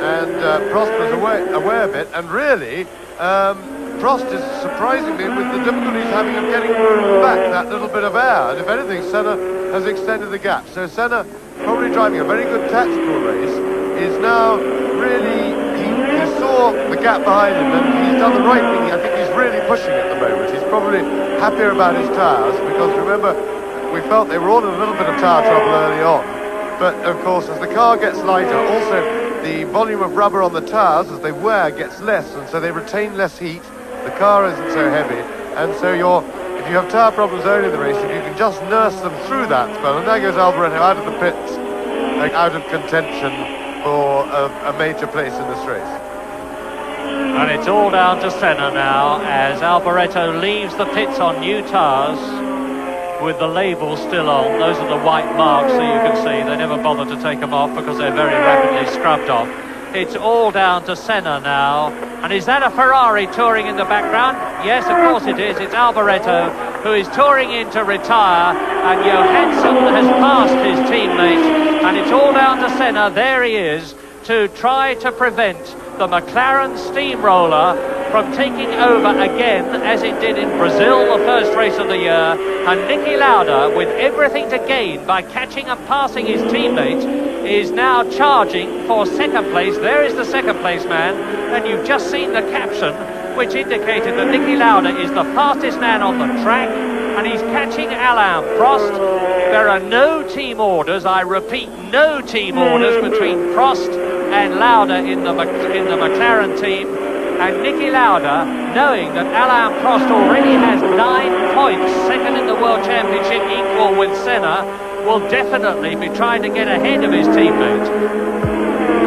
and Prost was away a bit, and really Prost is surprisingly, with the difficulties having of getting back that little bit of air, and if anything Senna has extended the gap. So Senna, probably driving a very good tactical race, is now really, he saw the gap behind him and he's done the right thing. I think he's really pushing at the moment. He's probably happier about his tyres, because remember, we felt they were all in a little bit of tyre trouble early on. But of course, as the car gets lighter, also the volume of rubber on the tyres as they wear gets less, and so they retain less heat. The car isn't so heavy, and so if you have tyre problems early in the race, if you can just nurse them through that spell, and there goes Alboreto out of the pits, out of contention for a major place in this race.
And it's all down to Senna now, as Alboreto leaves the pits on new tyres, with the label still on. Those are the white marks, so you can see they never bother to take them off because they're very rapidly scrubbed off. It's all down to Senna now. And is that a Ferrari touring in the background? Yes, of course it is. It's Alboreto, who is touring in to retire, and Johansson has passed his teammate, and it's all down to Senna, there he is, to try to prevent the McLaren steamroller from taking over again, as it did in Brazil, the first race of the year. And Niki Lauda, with everything to gain by catching and passing his teammate, is now charging for second place. There is the second place man, and you've just seen the caption, which indicated that Niki Lauda is the fastest man on the track, and he's catching Alain Prost. There are no team orders, I repeat, no team orders between Prost and Lauda in the McLaren team. And Niki Lauda, knowing that Alain Prost already has 9 points, second in the World Championship, equal with Senna, will definitely be trying to get ahead of his teammate.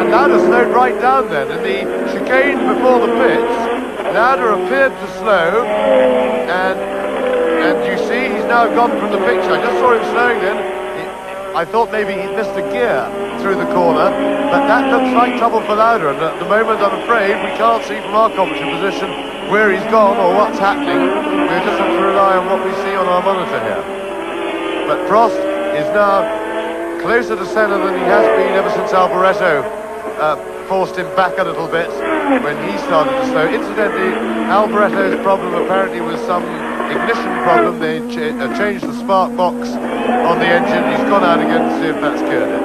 And Lauda slowed right down then in the chicane before the pits. Lauda appeared to slow, and you see he's now gone from the picture. I just saw him slowing then. I thought maybe he'd missed a gear through the corner, but that looks like trouble for Lauda, and at the moment I'm afraid we can't see from our commentary position where he's gone or what's happening. We'll just have to rely on what we see on our monitor here. But Prost is now closer to Senna than he has been ever since Alboreto forced him back a little bit when he started to slow. Incidentally, Alboreto's problem apparently was some ignition problem. They changed the spark box on the engine. He's gone out again to see if that's cured it.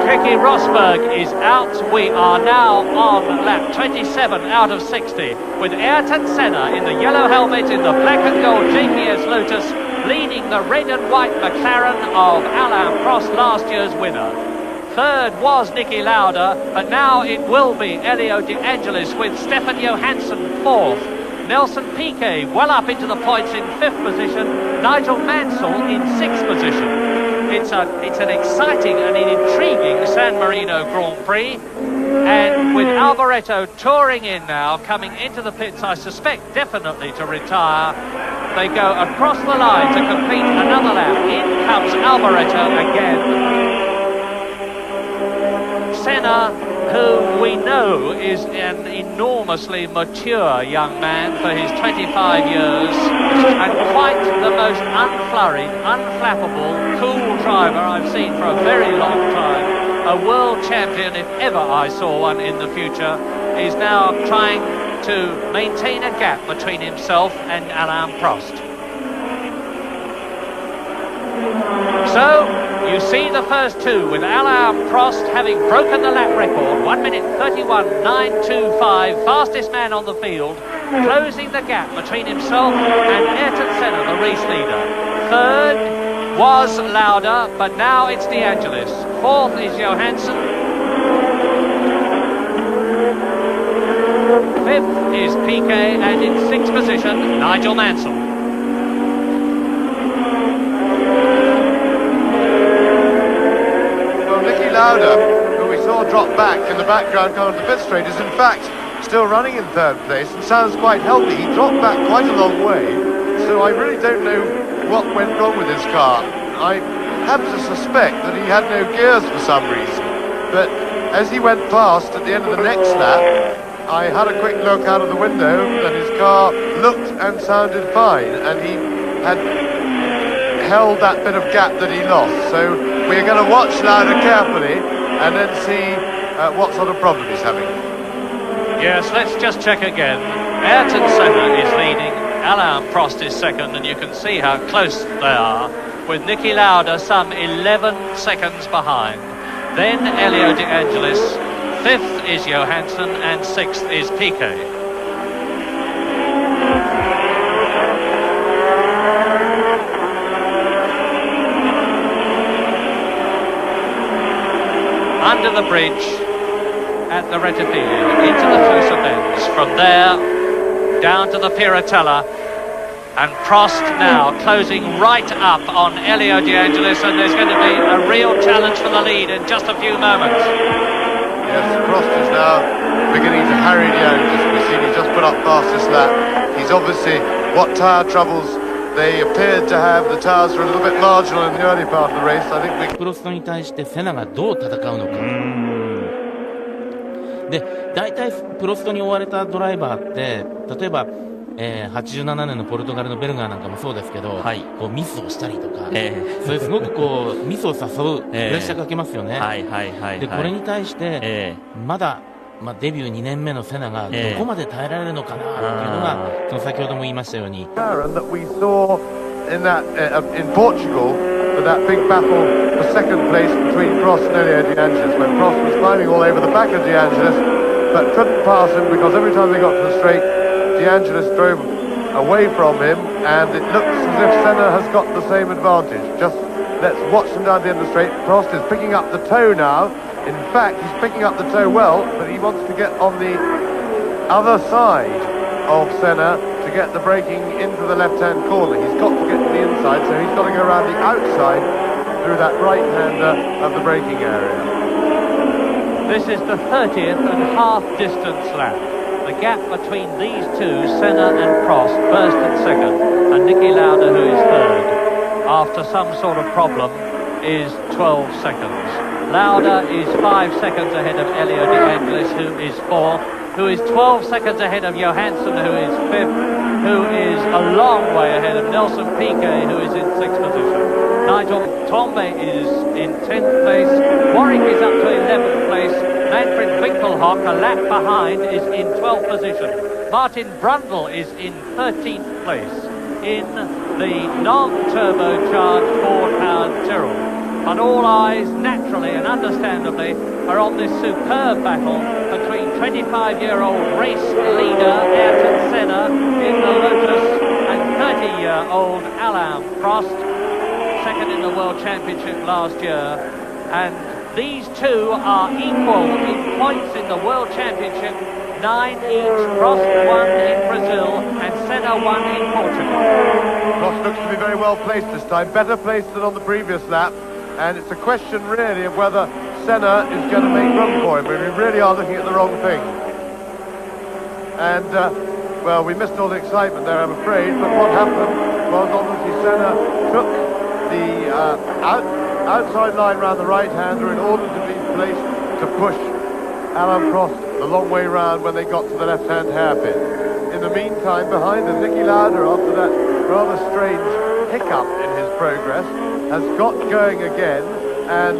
Keke Rosberg is out. We are now on lap 27 out of 60 with Ayrton Senna in the yellow helmet in the black and gold GPS Lotus leading the red and white McLaren of Alain Prost, last year's winner. Third was Niki Lauda, but now it will be Elio De Angelis with Stefan Johansson fourth. Nelson Piquet well up into the points in fifth position. Nigel Mansell in sixth position. It's an exciting and an intriguing San Marino Grand Prix. And with Alboreto touring in now, coming into the pits, I suspect definitely to retire. They go across the line to complete another lap. In comes Alboreto again. Senna, who we know is an enormously mature young man for his 25 years, and quite the most unflurried, unflappable, cool driver I've seen for a very long time. A world champion, if ever I saw one in the future, is now trying to maintain a gap between himself and Alain Prost. So, you see the first two with Alain Prost having broken the lap record, 1 minute 31.925, fastest man on the field, closing the gap between himself and Ayrton Senna, the race leader. Third was Lauda, but now it's De Angelis. Fourth is Johansson. Fifth is Piquet, and in sixth position, Nigel Mansell.
Lauda, who we saw drop back in the background coming to the pit straight, is in fact still running in third place and sounds quite healthy. He dropped back quite a long way, so I really don't know what went wrong with his car. I have to suspect that he had no gears for some reason, but as he went past at the end of the next lap, I had a quick look out of the window and his car looked and sounded fine, and he had held that bit of gap that he lost. So we're going to watch Lauda carefully and then see what sort of problem he's having.
Yes, let's just check again. Ayrton Senna is leading, Alain Prost is second, and you can see how close they are, with Niki Lauda some 11 seconds behind. Then Elio De Angelis, fifth is Johansson, and sixth is Piquet. Under the bridge at the Rettifilo, into the closer bends, from there down to the Piratella, and Prost now closing right up on Elio De Angelis, and there's going to be a real challenge for the lead in just a few moments.
Yes, Prost is now beginning to harry De Angelis. We've seen he's just put up fastest lap. He's obviously, what tyre troubles they appeared to have. The tyres were a little bit marginal in the early part of the race. I think we...
プロストに対してセナがどう戦うのか。で、大体プロストに追われたドライバーって、例えば、87年のポルトガルのベルガーなんかもそうですけど、はい、こうミスをしたりとか、それすごくこうミスを誘うプレッシャーかけますよね。で、これに対して、まだデビュー2年目のセナがどこまで耐えられるのかなっていうのが、その先ほども言いましたように。
In Portugal, for that big battle for second place between Prost and Elio De Angelis, when Prost was climbing all over the back of De Angelis, but couldn't pass him because every time they got to the straight, De Angelis drove away from him, and it looks as if Senna has got the same advantage. Just let's watch them down the end of the straight. Prost is picking up the toe now. In fact, he's picking up the toe well, but he wants to get on the other side of Senna to get the braking into the left-hand corner. He's got to get to the inside, so he's got to go around the outside through that right-hander of the braking area.
This is the 30th and half distance lap. The gap between these two, Senna and Prost, first and second, and Niki Lauda, who is third, after some sort of problem is 12 seconds. Lauda is 5 seconds ahead of Elio De Angelis, who is 4th, who is 12 seconds ahead of Johansson, who is 5th, who is a long way ahead of Nelson Piquet, who is in 6th position. Nigel Tombe is in 10th place. Warwick is up to 11th place. Manfred Winkelhock, a lap behind, is in 12th position. Martin Brundle is in 13th place in the non-turbocharged Ford-powered Tyrrell. But all eyes, naturally and understandably, are on this superb battle between 25-year-old race leader Ayrton Senna in the Lotus and 30-year-old Alain Prost, second in the World Championship last year. And these two are equal in points in the World Championship, 9 each. Prost won in Brazil and Senna won in Portugal.
Prost looks to be very well placed this time, better placed than on the previous lap. And it's a question really of whether Senna is going to make room for him. We really are looking at the wrong thing. And, well, we missed all the excitement there, I'm afraid. But what happened was obviously Senna took the outside line round the right-hander in order to be placed to push Alain Prost the long way round when they got to the left-hand hairpin. In the meantime, behind them, Niki Lauda, after that rather strange hiccup in his progress, has got going again and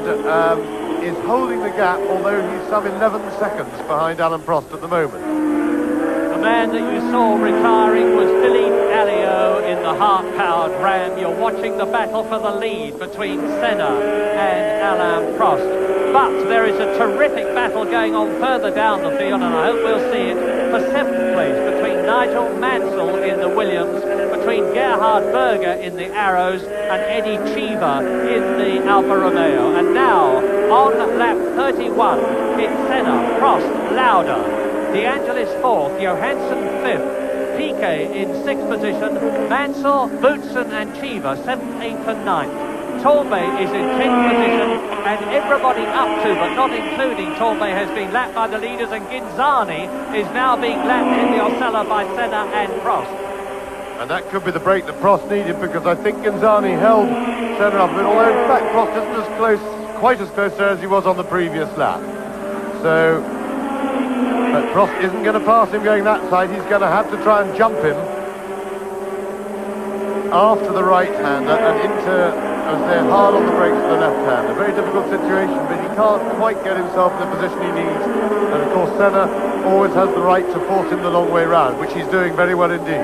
is holding the gap, although he's some 11 seconds behind Alain Prost at the moment.
The man that you saw retiring was Philippe Alliot in the Hart-powered Ram. You're watching the battle for the lead between Senna and Alain Prost. But there is a terrific battle going on further down the field, and I hope we'll see it, for 7th place between Nigel Mansell in the Williams, between Gerhard Berger in the Arrows and Eddie Cheever in the Alfa Romeo. And now, on lap 31, it's Senna, Prost, Lauda, De Angelis 4th, Johansson 5th, Piquet in 6th position, Mansell, Boutsen and Cheever 7th, 8th and 9th. Tombe is in 10th position, and everybody up to, but not including Tombe, has been lapped by the leaders, and Ghinzani is now being lapped in the Osella by Senna and Prost.
And that could be the break that Prost needed, because I think Ghinzani held Senna up a bit, although in fact Prost isn't as close, quite as close there as he was on the previous lap. So, but Prost isn't going to pass him going that side. He's going to have to try and jump him after the right-hander and into, as they're hard on the brakes for the left-hander. Very difficult situation, but he can't quite get himself in the position he needs. And of course Senna always has the right to force him the long way round, which he's doing very well indeed.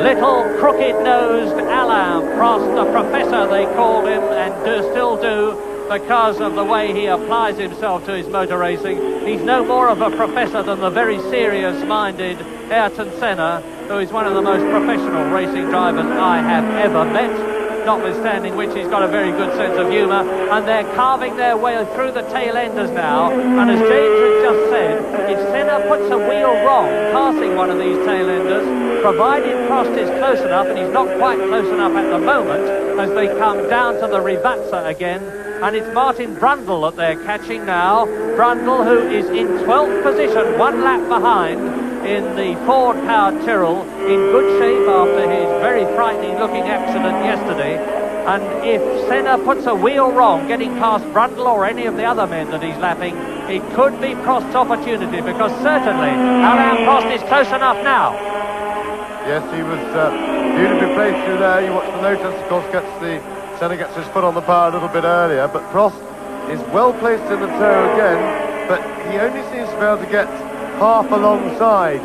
Little crooked-nosed Alain Prost, the professor they called him, and still do, because of the way he applies himself to his motor racing. He's no more of a professor than the very serious-minded Ayrton Senna, who is one of the most professional racing drivers I have ever met, notwithstanding which he's got a very good sense of humour. And they're carving their way through the tail-enders now, and as James has just said, if Senna puts a wheel wrong passing one of these tail-enders, provided Prost is close enough, and he's not quite close enough at the moment, as they come down to the Rivazza again, and it's Martin Brundle that they're catching now. Brundle, who is in 12th position, 1 lap behind in the Ford-powered Tyrrell, in good shape after his very frightening-looking accident yesterday. And if Senna puts a wheel wrong, getting past Brundle or any of the other men that he's lapping, it could be Prost's opportunity, because certainly Alain Prost is close enough now.
Yes, he was beautifully placed through there. You watch the Lotus, of course, Senna gets his foot on the power a little bit earlier, but Prost is well placed in the tow again, but he only seems to be able to get half alongside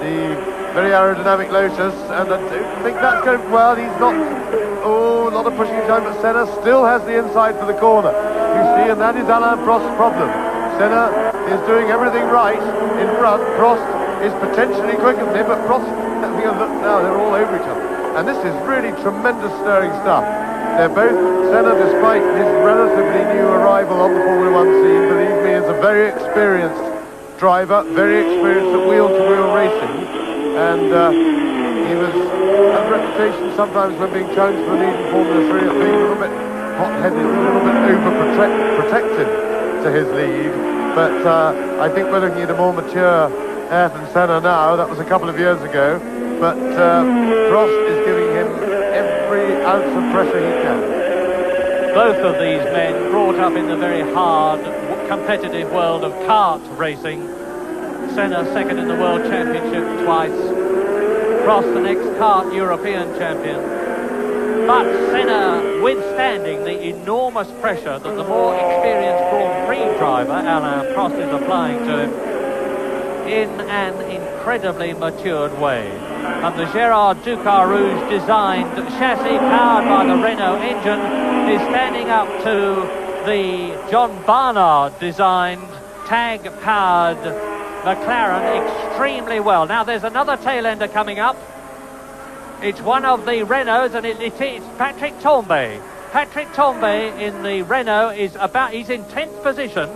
the very aerodynamic Lotus, and I don't think that's going well. He's not, a lot of pushing time, but Senna still has the inside for the corner, you see, and that is Alain Prost's problem. Senna is doing everything right in front. Prost is potentially quicker than him, but Prost, having a look now, they're all over each other. And this is really tremendous stirring stuff. They're both, Senna, despite his relatively new arrival on the Formula One scene, believe me, is a very experienced driver, very experienced at wheel-to-wheel racing, and he was had a reputation sometimes when being challenged for the lead in Formula 3 of being a little bit hot-headed, a little bit overprotective to his lead, but I think we're looking at a more mature Ayrton Senna now. That was a couple of years ago, but Prost is giving him every ounce of pressure he can.
both of these men brought up in the very hard, competitive world of kart racing. Senna second in the World Championship twice. Prost the next kart European champion. But Senna withstanding the enormous pressure that the more experienced Grand Prix driver, Alain Prost, is applying to him in an incredibly matured way. And the Gérard Ducarouge designed chassis powered by the Renault engine is standing up to the John Barnard designed tag powered McLaren extremely well. Now there's another tail-ender coming up. It's one of the Renaults, and it's Patrick Tambay. Patrick Tambay in the Renault he's in 10th position,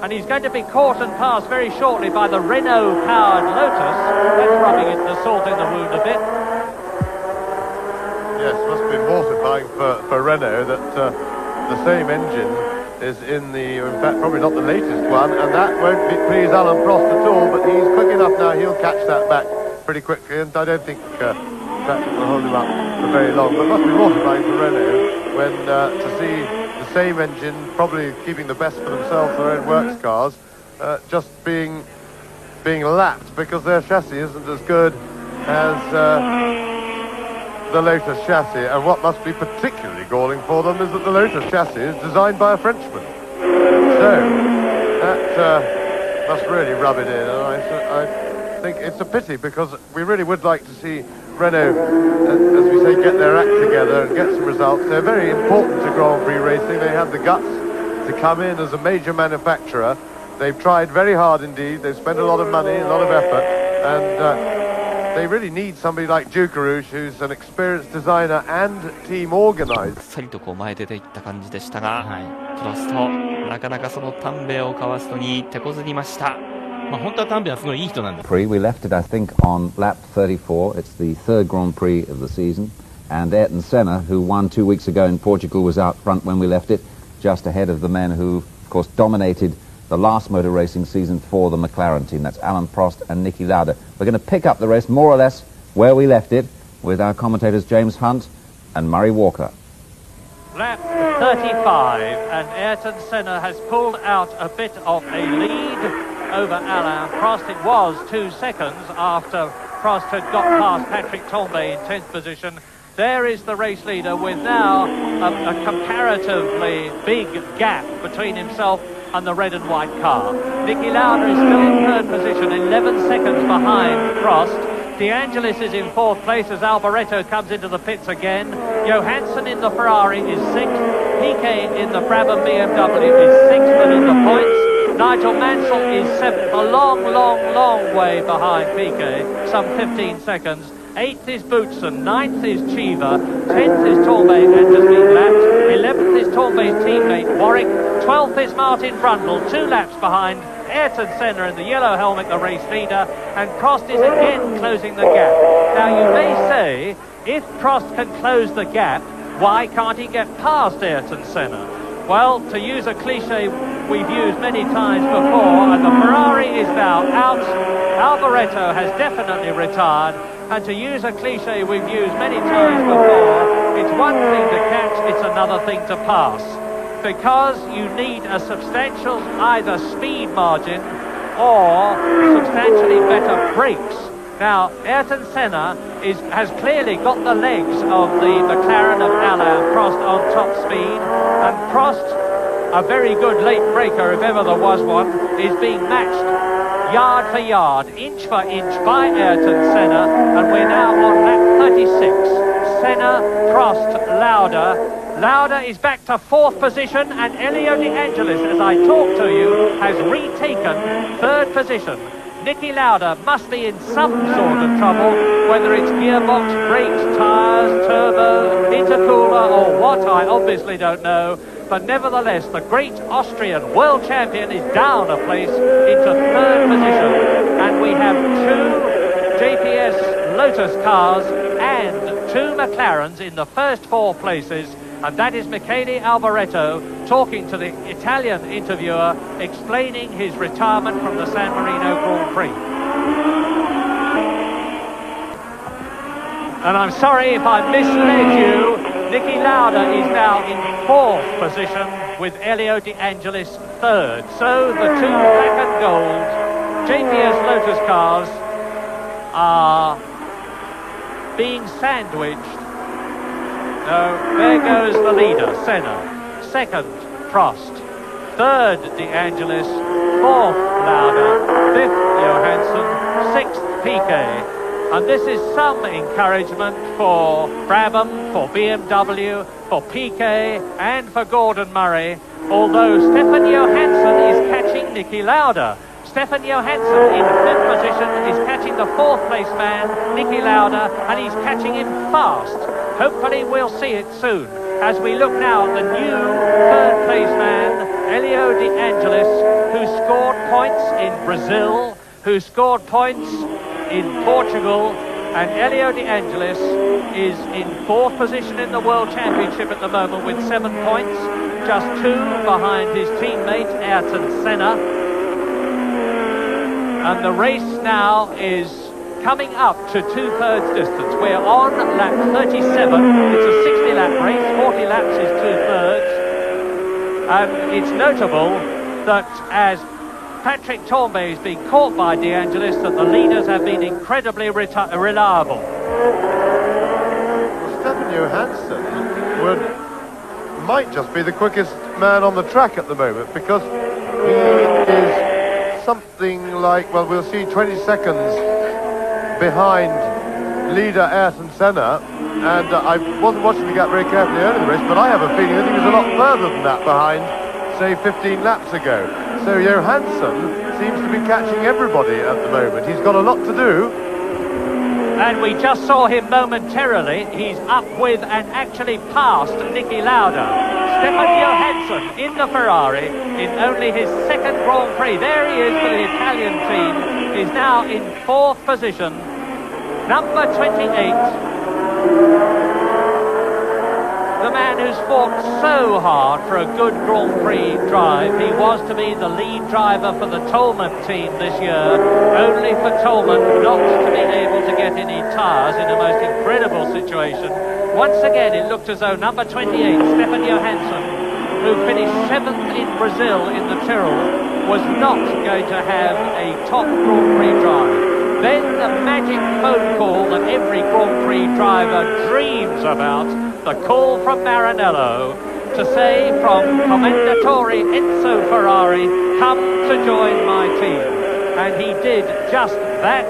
and he's going to be caught and passed very shortly by the Renault-powered Lotus. That's rubbing the salt in the wound a bit.
Yes, it must be mortifying for Renault that the same engine is in fact, probably not the latest one, and that won't please Alain Prost at all, but he's quick enough now, he'll catch that back pretty quickly, and I don't think that will hold him up for very long. But it must be mortifying for Renault when to see the same engine, probably keeping the best for themselves, their own works cars, just being lapped because their chassis isn't as good as the Lotus chassis. And what must be particularly galling for them is that the Lotus chassis is designed by a Frenchman. So that must really rub it in, and I think it's a pity, because we really would like to see Renault, as we say, get their act together and get some results. They're very important to Grand Prix racing. They have the guts to come in as a major manufacturer. They've tried very hard indeed. They've spent a lot of money, a lot of effort, and they really need somebody like Ducarouge, who's an experienced designer and team organizer.
さりとこう前出ていった感じでしたが、プロストなかなかそのタンベをかわすのに手こずりました。
本当はタンベはすごいいい人なんです。
We left it, I think, on lap 34. It's the third Grand Prix of the season. And Ayrton Senna, who won 2 weeks ago in Portugal, was out front when we left it, just ahead of the men who, of course, dominated the last motor racing season for the McLaren team. That's Alain Prost and Niki Lauda. We're going to pick up the race more or less where we left it with our commentators James Hunt and Murray Walker.
Lap 35, and Ayrton Senna has pulled out a bit of a lead over Alain Prost. It was 2 seconds after Prost had got past Patrick Tambay in 10th position. There is the race leader with now a comparatively big gap between himself and the red and white car. Niki Lauda is still in 3rd position, 11 seconds behind Prost. De Angelis is in 4th place as Alboreto comes into the pits again. Johansson in the Ferrari is 6th. Keke in the Brabham BMW is 6th and in the points. Nigel Mansell is 7th, a long way behind Piquet, some 15 seconds. 8th is Boutsen, 9th is Chiva, 10th is Tambay and just been lapped, 11th is Tambay's teammate Warwick, 12th is Martin Brundle, 2 laps behind Ayrton Senna in the yellow helmet, the race leader, and Prost is again closing the gap. Now you may say, if Prost can close the gap, why can't he get past Ayrton Senna? Well, to use a cliche we've used many times before, and the Ferrari is now out, Alboreto has definitely retired, and to use a cliche we've used many times before, it's one thing to catch, it's another thing to pass. Because you need a substantial either speed margin or substantially better brakes. Now, Ayrton Senna has clearly got the legs of the McLaren of Alain Prost on top speed, and Prost, a very good late breaker if ever there was one, is being matched yard for yard, inch for inch by Ayrton Senna, and we're now on lap 36. Senna, Prost, Lauda. Lauda is back to 4th position, and Elio De Angelis, as I talk to you, has retaken 3rd position. Niki Lauda must be in some sort of trouble, whether it's gearbox, brakes, tyres, turbo, intercooler or what, I obviously don't know. But nevertheless, the great Austrian world champion is down a place into 3rd position. And we have 2 JPS Lotus cars and 2 McLarens in the first 4 places. And that is Michele Alboreto talking to the Italian interviewer, explaining his retirement from the San Marino Grand Prix. And I'm sorry if I misled you, Niki Lauda is now in 4th position with Elio De Angelis 3rd. So the two black and gold JPS Lotus cars are being sandwiched. No, there goes the leader, Senna. 2nd, Prost. 3rd, De Angelis. 4th, Lauda. 5th, Johansson. 6th, Piquet. And this is some encouragement for Brabham, for BMW, for Piquet and for Gordon Murray, although Stefan Johansson is catching Niki Lauda. Stefan Johansson in 5th position is catching the 4th place man, Niki Lauda, and he's catching him fast. Hopefully we'll see it soon. As we look now at the new 3rd place man, Elio De Angelis, who scored points in Brazil, who scored points in Portugal, and Elio De Angelis is in 4th position in the World Championship at the moment with 7 points, just 2 behind his teammate Ayrton Senna. And the race now is coming up to 2/3 distance. We're on lap 37. It's a 60-lap race. 40 laps is 2/3. And it's notable that as Patrick Tambay is being caught by De Angelis, that the leaders have been incredibly reliable.
Well, Stefan Johansson might just be the quickest man on the track at the moment, because he is something like, well, we'll see 20 seconds behind leader Ayrton Senna, and I wasn't watching the gap very carefully earlier in the race, but I have a feeling that he was a lot further than that behind, say, 15 laps ago. So Johansson seems to be catching everybody at the moment. He's got a lot to do.
And we just saw him momentarily. He's up with and actually passed Niki Lauda. Stefan Johansson in the Ferrari in only his 2nd Grand Prix. There he is for the Italian team. He's now in 4th position. Number 28. The man who's fought so hard for a good Grand Prix drive. He was to be the lead driver for the Toleman team this year, only for Toleman not to be able to get any tyres in a most incredible situation. Once again, it looked as though number 28, Stefan Johansson, who finished 7th in Brazil in the Tyrrell, was not going to have a top Grand Prix drive. Then the magic phone call that every Grand Prix driver dreams about, the call from Maranello to say from Commendatore Enzo Ferrari, come to join my team. And he did just that.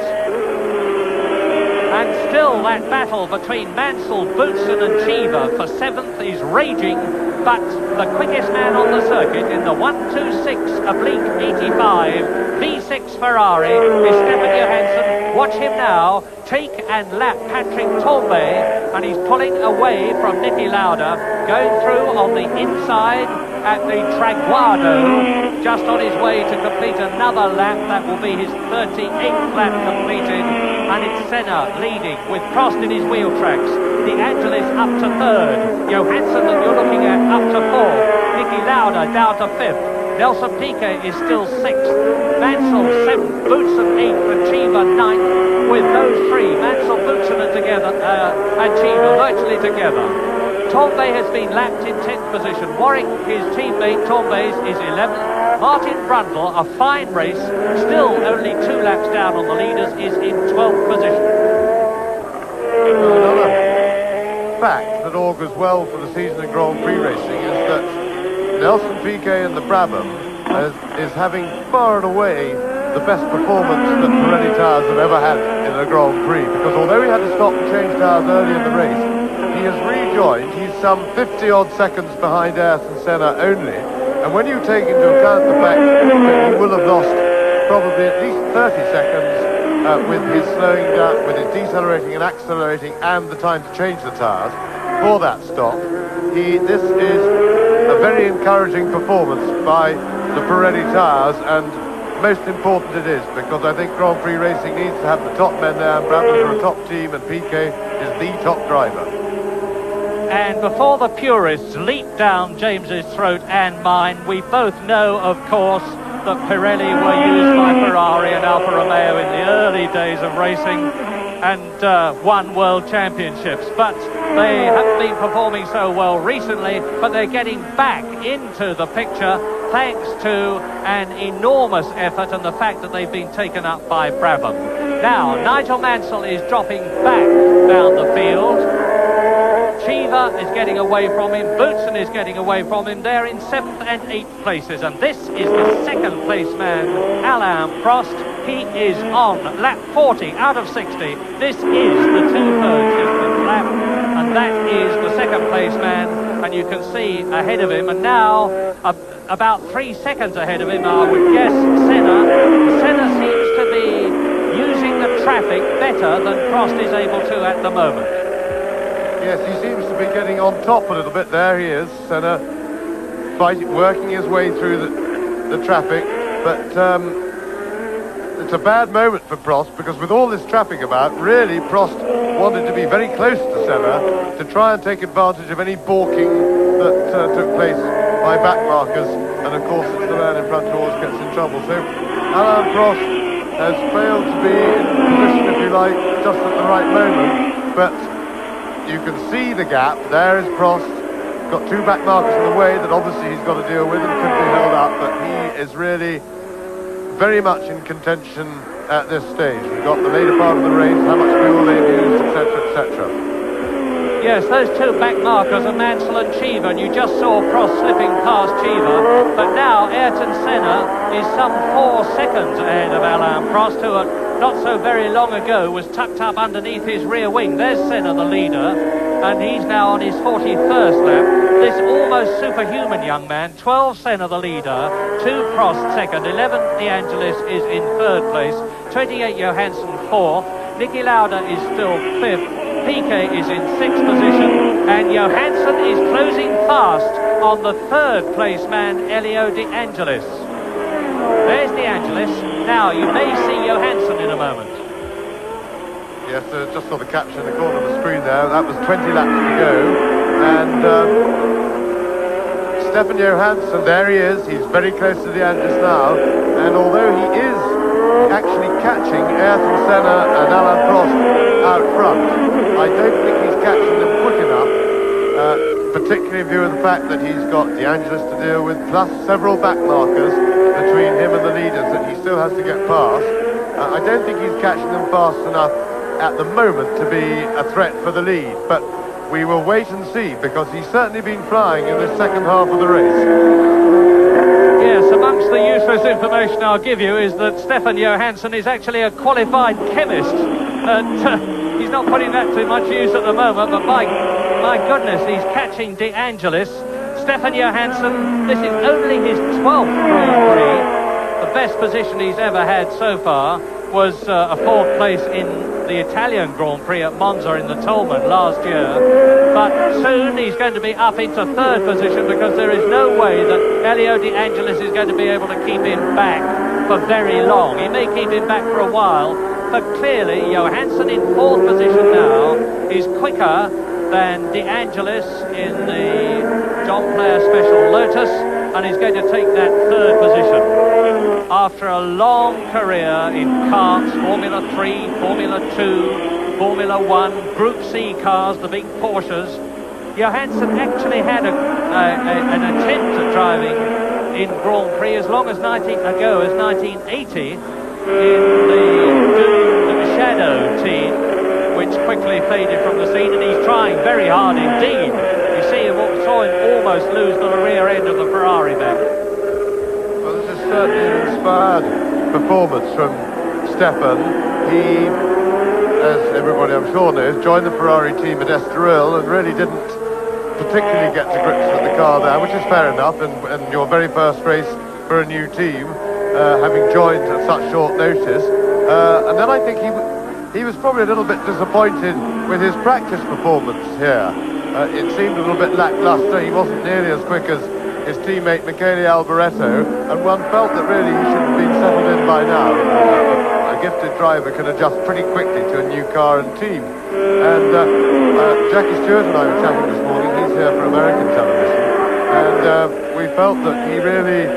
And still that battle between Mansell, Boutsen and Cheever for 7th is raging, but the quickest man on the circuit in the 126/85 V6 Ferrari is Stefan Johansson. Watch him now take and lap Patrick Tambay, and he's pulling away from Niki Lauda, going through on the inside at the Traguardo, just on his way to complete another lap. That will be his 38th lap completed, and it's Senna leading with Prost in his wheel tracks. De Angelis up to 3rd, Johansson that you're looking at up to 4th, Niki Lauda down to 5th, Nelson Piquet is still 6th, Mansell 7th, Boutsen 8th and Cheever 9th, with those three, Mansell, Boutsen are together, and Cheever virtually together. Tambay has been lapped in 10th position. Warwick, his teammate, Tambay's is 11th. Martin Brundle, a fine race, still only 2 laps down on the leaders, is in 12th position.
Another fact that augurs well for the season of Grand Prix racing is that Nelson Piquet and the Brabham is having far and away the best performance that Pirelli tyres have ever had in a Grand Prix, because although he had to stop and change tyres early in the race, he has rejoined. He's some 50-odd seconds behind Ayrton Senna only, and when you take into account the fact that he will have lost probably at least 30 seconds with his slowing down, with his decelerating and accelerating, and the time to change the tyres for that stop, this is a very encouraging performance by the Pirelli tyres, and most important it is, because I think Grand Prix racing needs to have the top men there, and Brabham are a top team, and Piquet is the top driver.
And before the purists leap down James's throat and mine, we both know, of course, that Pirelli were used by Ferrari and Alfa Romeo in the early days of racing. and won world championships. But they haven't been performing so well recently, but they're getting back into the picture thanks to an enormous effort and the fact that they've been taken up by Brabham. Now, Nigel Mansell is dropping back down the field. Cheever is getting away from him. Boutsen is getting away from him. They're in 7th and 8th places. And this is the 2nd place man, Alain Prost. He is on lap 40 out of 60. This is the 2/3 distance lap. And that is the 2nd place man. And you can see ahead of him. And now, about 3 seconds ahead of him, I would guess, Senna. Senna seems to be using the traffic better than Prost is able to at the moment.
Yes, he seems to be getting on top a little bit. There he is, Senna, working his way through the traffic. But it's a bad moment for Prost, because with all this traffic about, really Prost wanted to be very close to Senna to try and take advantage of any balking that took place by back markers. And of course, it's the man in front who always gets in trouble. So Alain Prost has failed to be in position, if you like, just at the right moment. But you can see the gap. There is Prost. Got 2 back markers in the way that obviously he's got to deal with and could be held up, but he is really very much in contention at this stage. We've got the later part of the race, how much fuel they've used, etc., etc.
Yes, those 2 back markers are Mansell and Cheever, and you just saw Prost slipping past Cheever. But now Ayrton Senna is some 4 seconds ahead of Alain Prost, who not so very long ago was tucked up underneath his rear wing. There's Senna, the leader, and he's now on his 41st lap. This almost superhuman young man, 12 Senna the leader, 2 Prost second, 11 De Angelis is in 3rd place, 28 Johansson 4th, Niki Lauda is still 5th, Keke is in 6th position, and Johansson is closing fast on the 3rd place man, Elio De Angelis. There's De Angelis. Now, you may see Johansson in a moment.
Yes, just saw the caption in the corner of the screen there. That was 20 laps to go. And Stefan Johansson, there he is. He's very close to De Angelis now. And although he is actually catching Ayrton Senna and Alain Prost out front, I don't think he's catching them quick enough, particularly in view of the fact that he's got De Angelis to deal with, plus several back markers between him and the leaders that he still has to get past. I don't think he's catching them fast enough at the moment to be a threat for the lead, but we will wait and see, because he's certainly been flying in the second half of the race.
Yes, amongst the useless information I'll give you is that Stefan Johansson is actually a qualified chemist, and he's not putting that to much use at the moment, but my goodness, he's catching De Angelis. Stefan Johansson, this is only his 12th Grand Prix. The best position he's ever had so far was a 4th place in the Italian Grand Prix at Monza in the Tolman last year. But soon he's going to be up into 3rd position, because there is no way that Elio De Angelis is going to be able to keep him back for very long. He may keep him back for a while, but clearly Johansson in 4th position now is quicker than De Angelis in the John Player Special Lotus, and he's going to take that 3rd position. After a long career in karts, Formula 3, Formula 2, Formula 1, Group C cars, the big Porsches, Johansson actually had an attempt at driving in Grand Prix as long as 1980 in the Shadow team, which quickly faded from the scene, and he's trying very hard indeed. You see him, saw him almost lose the rear end of the Ferrari there.
Well, this is certainly an inspired performance from Stefan. He, as everybody I'm sure knows, joined the Ferrari team at Estoril and really didn't particularly get to grips with the car there, which is fair enough, and your very first race for a new team, having joined at such short notice. And then I think he was probably a little bit disappointed with his practice performance here. It seemed a little bit lackluster. He wasn't nearly as quick as his teammate Michele Alboreto, and one felt that really he should have been settled in by now. A gifted driver can adjust pretty quickly to a new car and team. And Jackie Stewart and I were chatting this morning. He's here for American television, and we felt that he really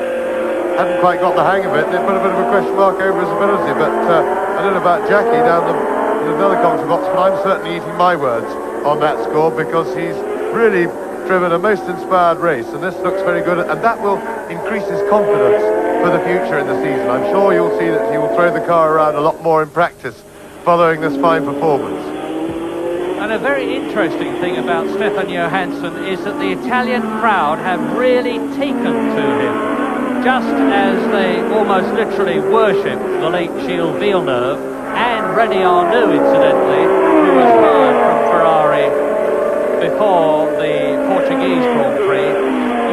hadn't quite got the hang of it. They put a bit of a question mark over his ability, but I don't know about Jackie down the in another commentary box, but I'm certainly eating my words on that score, because he's really driven a most inspired race, and this looks very good, and that will increase his confidence for the future in the season. I'm sure you'll see that he will throw the car around a lot more in practice following this fine performance.
And a very interesting thing about Stefan Johansson is that the Italian crowd have really taken to him, just as they almost literally worship the late Gilles Villeneuve and René Arnoux, incidentally, who was fired from Ferrari before the Portuguese Grand Prix.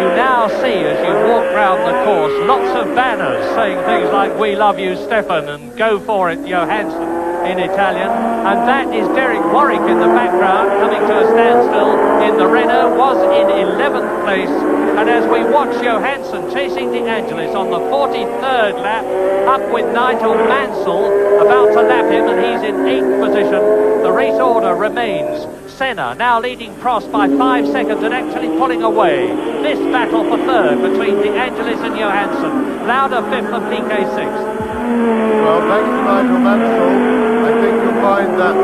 You now see, as you walk round the course, lots of banners saying things like "We love you, Stefan," and "Go for it, Johansson," in Italian, and that is Derek Warwick in the background coming to a standstill in the Renault, was in 11th place, and as we watch Johansson chasing the Angelis on the 43rd lap, up with Nigel Mansell about to lap him, and he's in 8th position. The race order remains Senna now leading Prost by 5 seconds and actually pulling away. This battle for third between De Angelis and Johansson. Lauda 5th and Piquet 6th.
Well, thanks to Nigel Mansell, I think you'll find that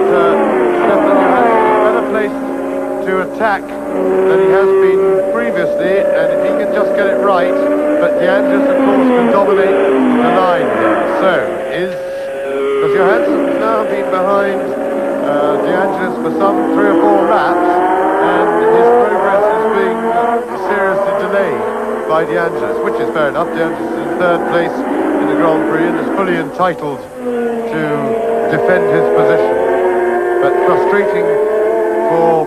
Stefan Johansson is better placed to attack than he has been previously, and if he can just get it right, but De Angelis, of course, can dominate the line here. So, because Johansson's now been behind De Angelis for some 3 or 4 laps, and his progress is being seriously delayed by De Angelis, which is fair enough. De Angelis is in 3rd place in the Grand Prix and is fully entitled to defend his position. But frustrating for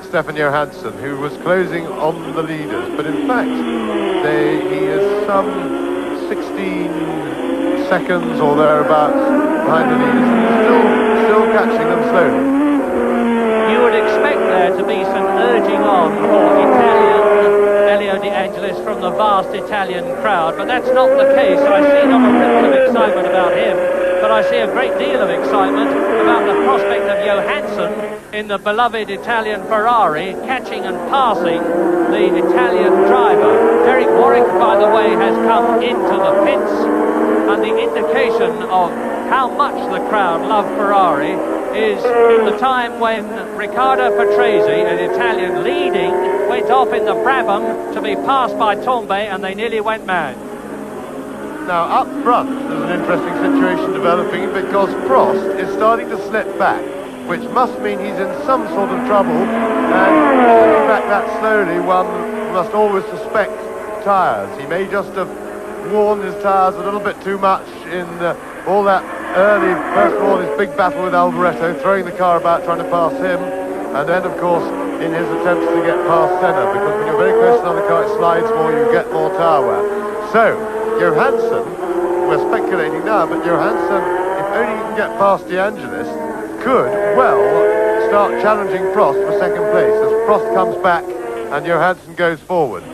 Stefan Johansson, who was closing on the leaders. But in fact, he is some 16 seconds or thereabouts behind the leaders, and still catching them slowly.
You would expect there to be some urging on for Italian Elio De Angelis from the vast Italian crowd, but that's not the case. I see not a ripple of excitement about him, but I see a great deal of excitement about the prospect of Johansson in the beloved Italian Ferrari catching and passing the Italian driver. Derek Warwick, by the way, has come into the pits, and the indication of how much the crowd love Ferrari is the time when Riccardo Patrese, an Italian leading, went off in the Brabham to be passed by Tombe, and they nearly went mad.
Now, up front, there's an interesting situation developing, because Prost is starting to slip back, which must mean he's in some sort of trouble, and slipping back that slowly, one must always suspect tyres. He may just have worn his tyres a little bit too much in all that early, first of all, his big battle with Alboreto, throwing the car about, trying to pass him, and then, of course, in his attempts to get past Senna, because when you're very close to another car, it slides more, you get more tyre wear. So, Johansson, we're speculating now, but Johansson, if only he can get past De Angelis, could, well, start challenging Prost for 2nd place, as Prost comes back and Johansson goes forward.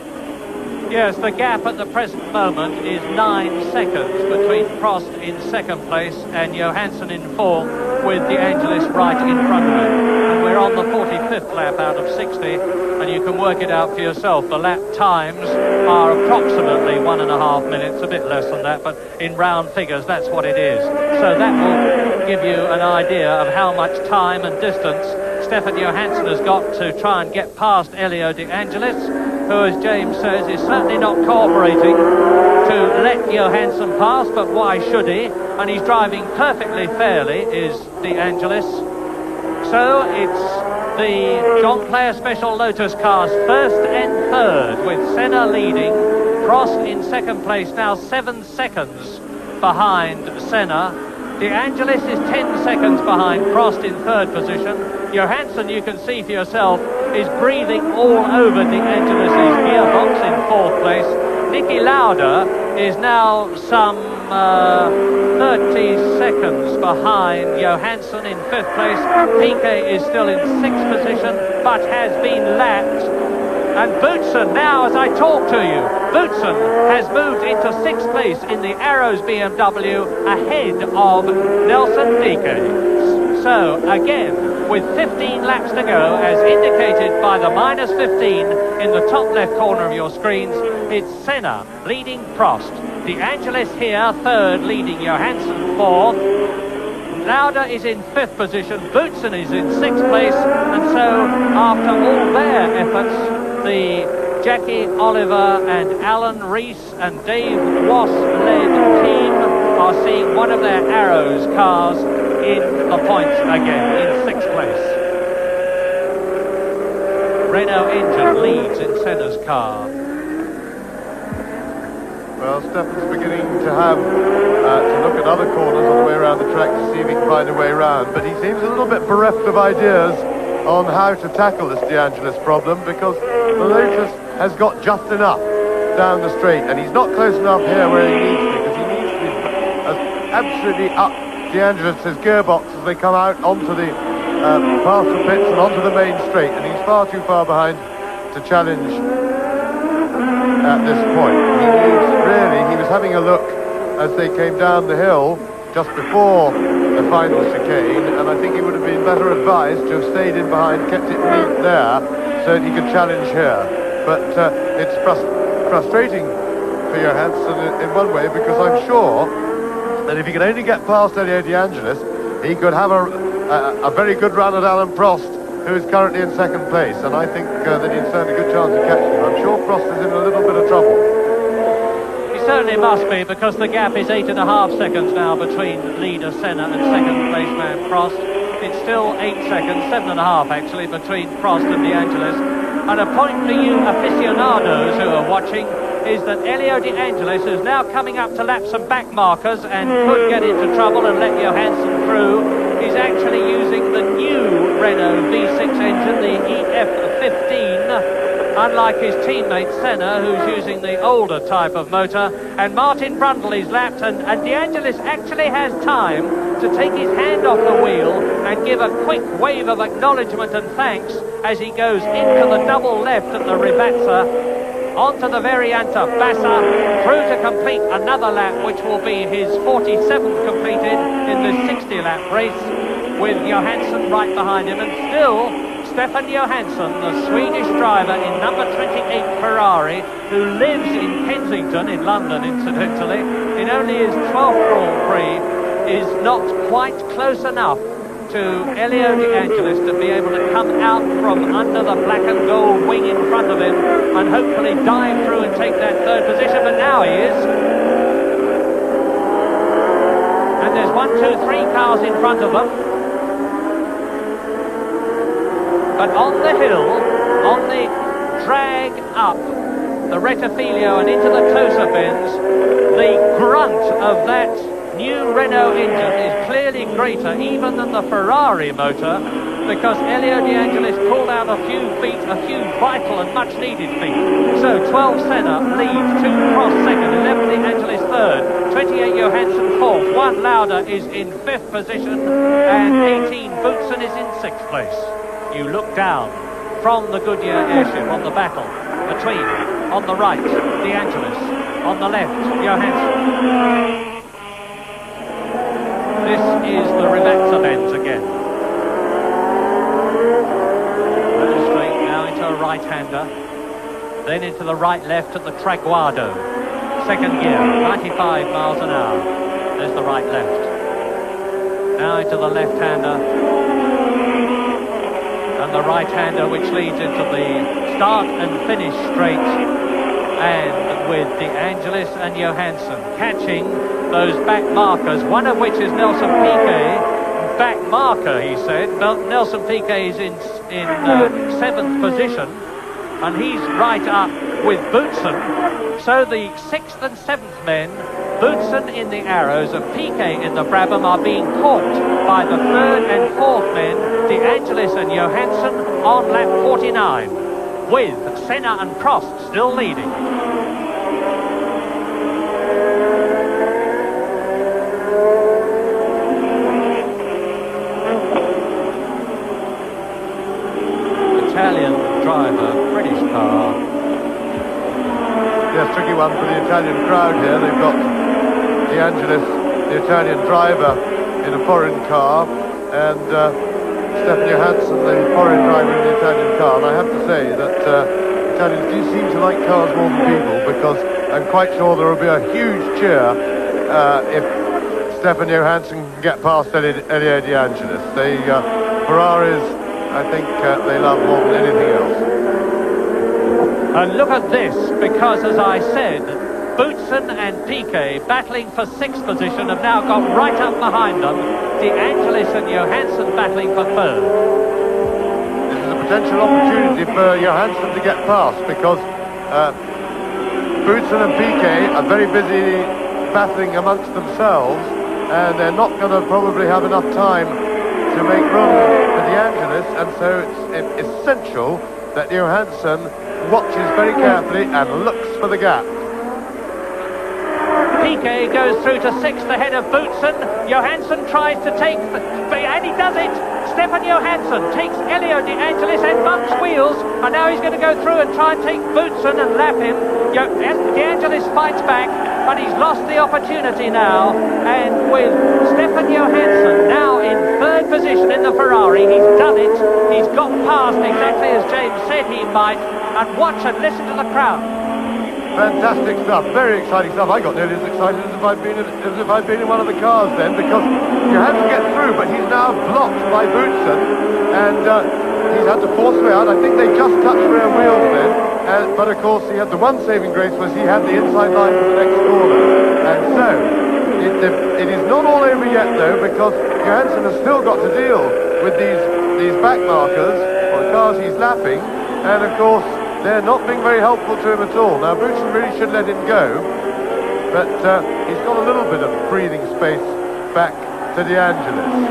Yes, the gap at the present moment is 9 seconds between Prost in 2nd place and Johansson in 4th, with De Angelis right in front of him. And we're on the 45th lap out of 60, and you can work it out for yourself. The lap times are approximately 1.5 minutes, a bit less than that, but in round figures, that's what it is. So that will give you an idea of how much time and distance Stefan Johansson has got to try and get past Elio De Angelis, who, as James says, is certainly not cooperating to let Johansson pass, but why should he? And he's driving perfectly fairly, is De Angelis. So it's the John Player Special Lotus cars 1st and 3rd, with Senna leading, Prost in 2nd place, now 7 seconds behind Senna. De Angelis is 10 seconds behind Prost in 3rd position. Johansson, you can see for yourself, is breathing all over De Angelis' gearbox in 4th place. Niki Lauda is now some 30 seconds behind Johansson in 5th place. Piquet is still in 6th position, but has been lapped. And Boutsen, now as I talk to you, Boutsen has moved into 6th place in the Arrows BMW ahead of Nelson Piquet. So, again, with 15 laps to go, as indicated by the -15 in the top left corner of your screens, it's Senna leading Prost. De Angelis here, 3rd, leading Johansson 4th. Lauda is in 5th position, Boutsen is in 6th place, and so after all their efforts, the Jackie Oliver and Alan Rees and Dave Wass-led team are seeing one of their Arrows cars in the points again, in 6th place. Renault engine leads in Senna's car.
Well, Stefan's beginning to have to look at other corners on the way around the track to see if he can find a way around, but he seems a little bit bereft of ideas on how to tackle this De Angelis problem, because the Lotus has got just enough down the straight, and he's not close enough here where he needs to, because he needs to be absolutely up De Angelis' gearbox as they come out onto the past the pits and onto the main straight, and he's far too far behind to challenge at this point. He was having a look as they came down the hill just before the final chicane, and I think he would have been better advised to have stayed in behind, kept it neat there, so that he could challenge here. But it's frustrating for Johansson in one way, because I'm sure that if he could only get past Elio De Angelis, he could have a very good run at Alain Prost, who is currently in 2nd place, and I think that he'd stand a good chance of catching him. I'm sure Prost is in a little bit of trouble.
He certainly must be, because the gap is 8.5 seconds now between leader Senna and 2nd place man Prost. It's still 8 seconds, 7.5 actually, between Prost and De Angelis. And a point for you aficionados who are watching is that Elio De Angelis is now coming up to lap some back markers and could get into trouble and let Johansson through. He's actually using the new Renault V6 engine, the EF15, unlike his teammate Senna, who's using the older type of motor. And Martin Brundle is lapped, and De Angelis actually has time to take his hand off the wheel and give a quick wave of acknowledgement and thanks as he goes into the double left at the Rivazza, onto the Varianta Bassa, through to complete another lap, which will be his 47th completed in this 60-lap race, with Johansson right behind him. And still, Stefan Johansson, the Swedish driver in number 28 Ferrari, who lives in Kensington, in London incidentally, in only his 12th Grand Prix, is not quite close enough to Elio De Angelis to be able to come out from under the black and gold wing in front of him and hopefully dive through and take that 3rd position, but now he is. And there's 1, 2, 3 cars in front of them. But on the hill, on the drag up the Rettifilio and into the closer bends, the grunt of that new Renault engine is clearly greater even than the Ferrari motor, because Elio De Angelis pulled out a few feet, a few vital and much needed feet. So 12 Senna leads, 2 Prost 2nd, 11 De Angelis 3rd, 28 Johansson 4th, 1 Lauda is in 5th position, and 18 Boutsen is in 6th place. You look down from the Goodyear airship on the battle between, on the right, De Angelis, on the left, Johansson. This is the Rivazza bends again. Very straight now into a right-hander, then into the right-left at the Traguardo. 2nd gear, 95 miles an hour. There's the right-left. Now into the left-hander, and the right-hander, which leads into the start and finish straight, and with De Angelis and Johansson catching those back markers, one of which is Nelson Piquet. Back marker, he said. Nelson Piquet is in 7th position, and he's right up with Boutsen. So the 6th and 7th men, Boutsen in the Arrows and Piquet in the Brabham, are being caught by the 3rd and 4th men, De Angelis and Johansson, on lap 49, with Senna and Prost still leading. Italian driver, British car.
Yes, tricky one for the Italian crowd here. They've got De Angelis, the Italian driver, in a foreign car, and Stefan Johansson, the foreign driver in the Italian car. And I have to say that Italians do seem to like cars more than people, because I'm quite sure there will be a huge cheer if Stefan Johansson can get past Elio De Angelis. The Ferraris, I think they love more than anything else.
And look at this, because as I said, Boutsen and Piquet, battling for 6th position, have now got right up behind them. De Angelis and Johansson battling for 3rd.
This is a potential opportunity for Johansson to get past, because Boutsen and Piquet are very busy battling amongst themselves, and they're not going to probably have enough time to make room for De Angelis, and so it's essential that Johansson watches very carefully and looks for the gap.
Piquet goes through to 6th ahead of Boutsen. Johansson tries to take, and he does it! Stefan Johansson takes Elio De Angelis and bumps wheels, and now he's going to go through and try and take Boutsen and lap him. De Angelis fights back, but he's lost the opportunity now, and with Stefan Johansson now in 3rd position in the Ferrari, he's done it. He's got past exactly as James said he might, and watch and listen to the crowd.
Fantastic stuff, very exciting stuff. I got nearly as excited as if I'd been in one of the cars then, because you had to get through, but he's now blocked by Boutsen, and he's had to force way out. I think they just touched rear wheels then, but of course he had the one saving grace was he had the inside line for the next corner. And so, it is not all over yet though, because Johansson has still got to deal with these back markers, or the cars he's lapping, and of course, they're not being very helpful to him at all. Now, Boutsen really should let him go, but he's got a little bit of breathing space back to De Angelis.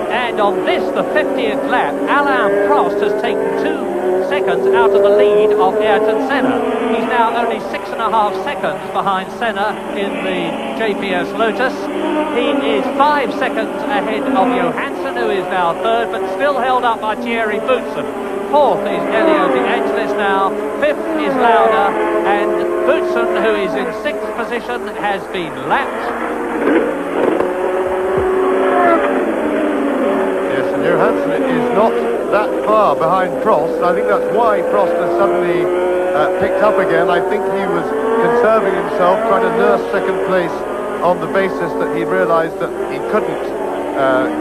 And on this, the 50th lap, Alain Prost has taken 2 seconds out of the lead of Ayrton Senna. He's now only 6.5 seconds behind Senna in the JPS Lotus. He is 5 seconds ahead of Johansson, who is now 3rd, but still held up by Thierry Boutsen. 4th is Elio De Angelis now, 5th is Lauda, and Boutsen, who is in 6th position, has been lapped.
Yes, and Johansson is not that far behind Prost. I think that's why Prost has suddenly picked up again. I think he was conserving himself, trying to nurse 2nd place on the basis that he realised that he couldn't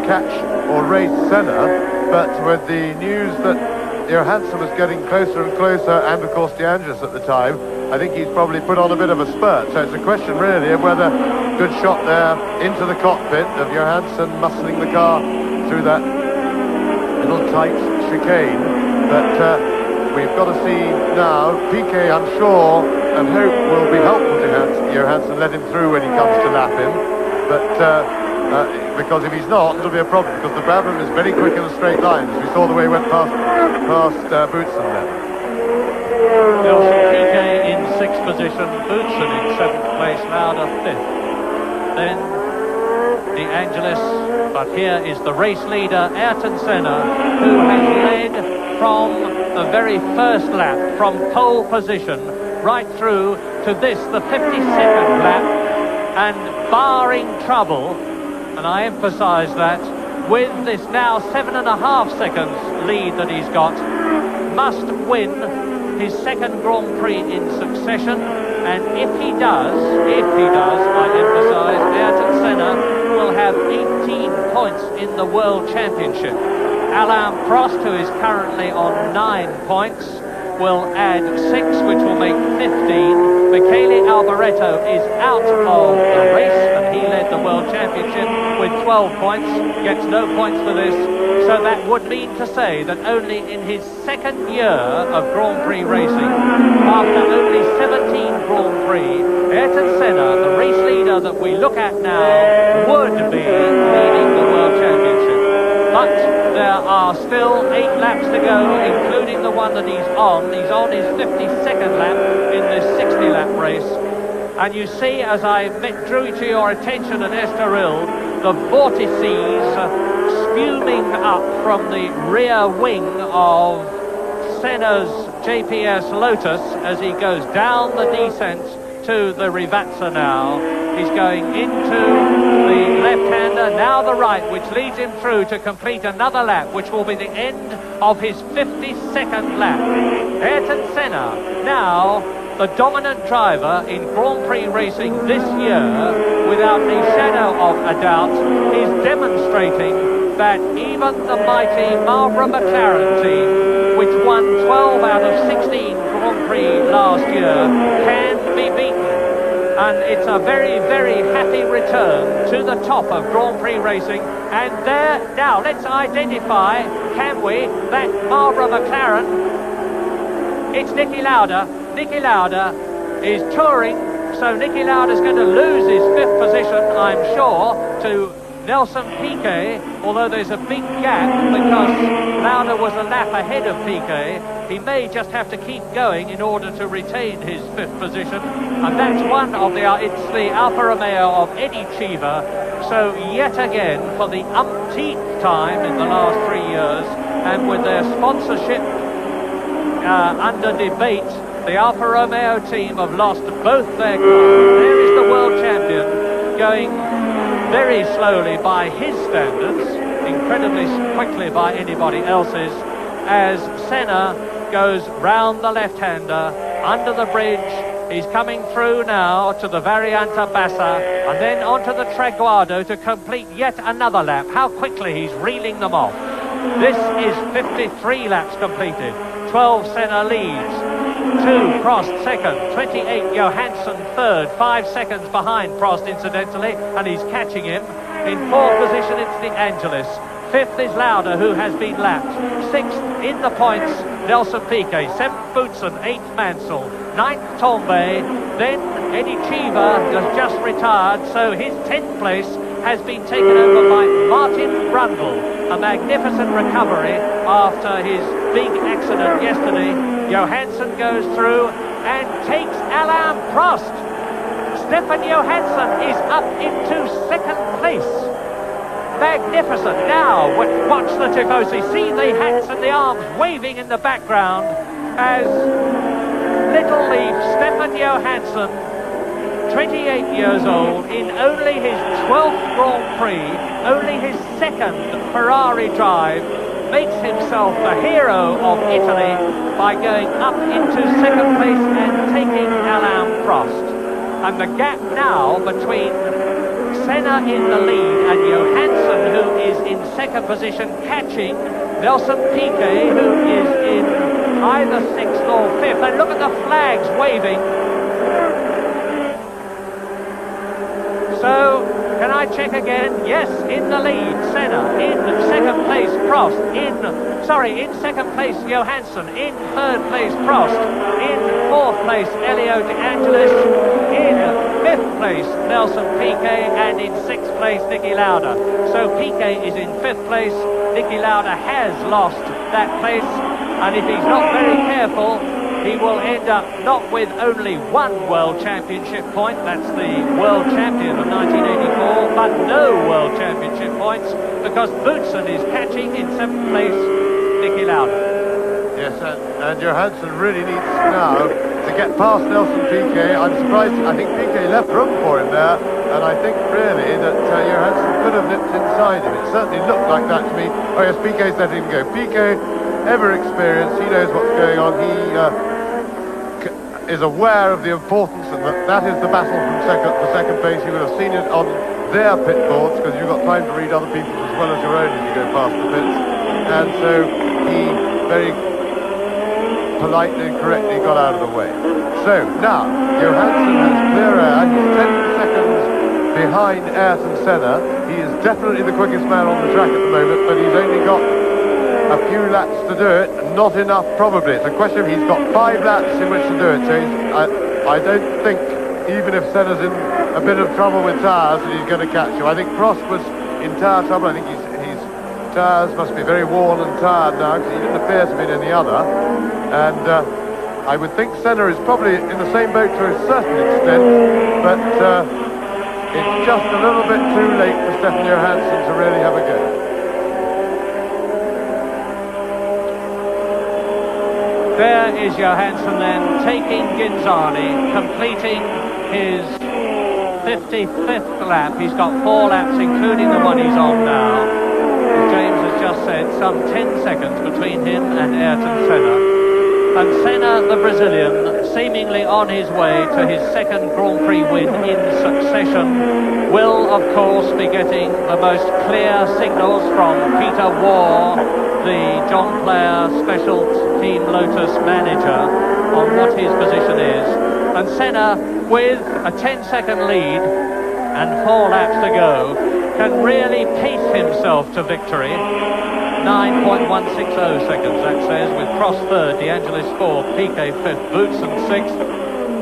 catch or race Senna, but with the news that Johansson was getting closer and closer, and of course De Angelis at the time, I think he's probably put on a bit of a spurt. So it's a question really of whether, good shot there into the cockpit of Johansson muscling the car through that little tight chicane. But we've got to see now. Piquet, I'm sure, and hope will be helpful to Johansson, let him through when he comes to lap him. But because if he's not, it'll be a problem, because the Brabham is very quick in a straight line, as we saw the way he went past Boutsen then.
Piquet in 6th position, Boutsen in 7th place, Lauda 5th. Then De Angelis, but here is the race leader, Ayrton Senna, who has led from the very first lap, from pole position, right through to this, the 52nd lap, and barring trouble, and I emphasise that, with this now 7.5 seconds lead that he's got, must win his 2nd Grand Prix in succession, and if he does, I emphasise, Ayrton Senna will have 18 points in the World Championship. Alain Prost, who is currently on 9 points, will add 6, which will make 15. Michele Alboreto is out of the race, and he led the World Championship with 12 points, gets no points for this. So that would mean to say that only in his 2nd year of Grand Prix racing, after only 17 Grand Prix, Ayrton Senna, the race leader that we look at now, would be leading the World Championship. But there are still 8 laps to go, including the one that he's on. He's on his 52nd lap in this 60-lap race. And you see, as I drew to your attention at Estoril, the vortices spuming up from the rear wing of Senna's JPS Lotus as he goes down the descent to the Rivazza now. He's going into the left-hander, now the right, which leads him through to complete another lap, which will be the end of his 52nd lap. Ayrton Senna now the dominant driver in Grand Prix racing this year, without a shadow of a doubt, is demonstrating that even the mighty Marlboro McLaren team, which won 12 out of 16 Grand Prix last year, can be beaten. And it's a very, very happy return to the top of Grand Prix racing. And there, now let's identify, can we, that Marlboro McLaren. It's Niki Lauda. Niki Lauda is touring, so Niki Lauda's going to lose his 5th position, I'm sure, to Nelson Piquet, although there's a big gap because Lauda was a lap ahead of Piquet. He may just have to keep going in order to retain his 5th position, and that's one of the, it's the Alfa Romeo of Eddie Cheever. So yet again, for the umpteenth time in the last 3 years, and with their sponsorship under debate, the Alfa Romeo team have lost both their cars. There is the world champion going very slowly by his standards, incredibly quickly by anybody else's, as Senna goes round the left-hander, under the bridge. He's coming through now to the Variante Bassa, and then onto the Traguardo to complete yet another lap. How quickly he's reeling them off. This is 53 laps completed. 12 Senna leads. 2 Prost second, 28 Johansson third, 5 seconds behind Prost incidentally, and he's catching him. In 4th position it's the Angelis. 5th is Lauda, who has been lapped. 6th in the points, Nelson Piquet. 7th Boutsen, 8th Mansell, 9th Tombe. Then Eddie Cheever has just retired, so his 10th place has been taken over by Martin Brundle. A magnificent recovery after his big accident yesterday. Johansson goes through and takes Alain Prost. Stefan Johansson is up into 2nd place. Magnificent. Now, watch the Tifosi. See the hats and the arms waving in the background as Little Leaf Stefan Johansson, 28 years old, in only his 12th Grand Prix, only his 2nd Ferrari drive, makes himself the hero of Italy by going up into 2nd place and taking Alain Prost. And the gap now between Senna in the lead and Johansson, who is in 2nd position, catching Nelson Piquet, who is in either 6th or 5th. And look at the flags waving. So, can I check again? Yes, in the lead, Senna. In 2nd place, Prost. In 2nd place, Johansson. In 3rd place, Prost. In 4th place, Elio De Angelis. In 5th place, Nelson Piquet. And in 6th place, Niki Lauda. So Piquet is in 5th place. Niki Lauda has lost that place. And if he's not very careful, he will end up not with only 1 World Championship point, that's the World Champion of 1984, but no World Championship points, because Boutsen is catching in 7th place Niki Lauda.
Yes, and Johansson really needs now to get past Nelson Piquet. I'm surprised, I think Piquet left room for him there, and I think really that Johansson could have nipped inside him. It certainly looked like that to me. Oh yes, Piquet's letting him go. Piquet, ever experienced, he knows what's going on. He is aware of the importance, and that is the battle for second place. You would have seen it on their pit boards, because you've got time to read other people's as well as your own as you go past the pits. And so he very politely and correctly got out of the way. So now Johansson has clear air. He's 10 seconds behind Ayrton Senna. He is definitely the quickest man on the track at the moment, but he's only got a few laps to do it, not enough probably. It's a question of he's got 5 laps in which to do it, so I don't think, even if Senna's in a bit of trouble with tyres, that he's going to catch him. I think Prost was in tyre trouble. I think his tyres must be very worn and tired now, because he didn't appear to be in any other. And I would think Senna is probably in the same boat to a certain extent, but it's just a little bit too late for Stefan Johansson to really have a go.
There is Johansson then taking Ginzani, completing his 55th lap. He's got 4 laps, including the one he's on now. As James has just said, some 10 seconds between him and Ayrton Senna. And Senna, the Brazilian, seemingly on his way to his second Grand Prix win in succession, will of course be getting the most clear signals from Peter Waugh, the John Player Special Team Lotus manager, on what his position is. And Senna, with a 10-second lead and 4 laps to go, can really pace himself to victory. 9.160 seconds, that says, with Prost third, the Angelis fourth, Keke fifth, Boutsen sixth.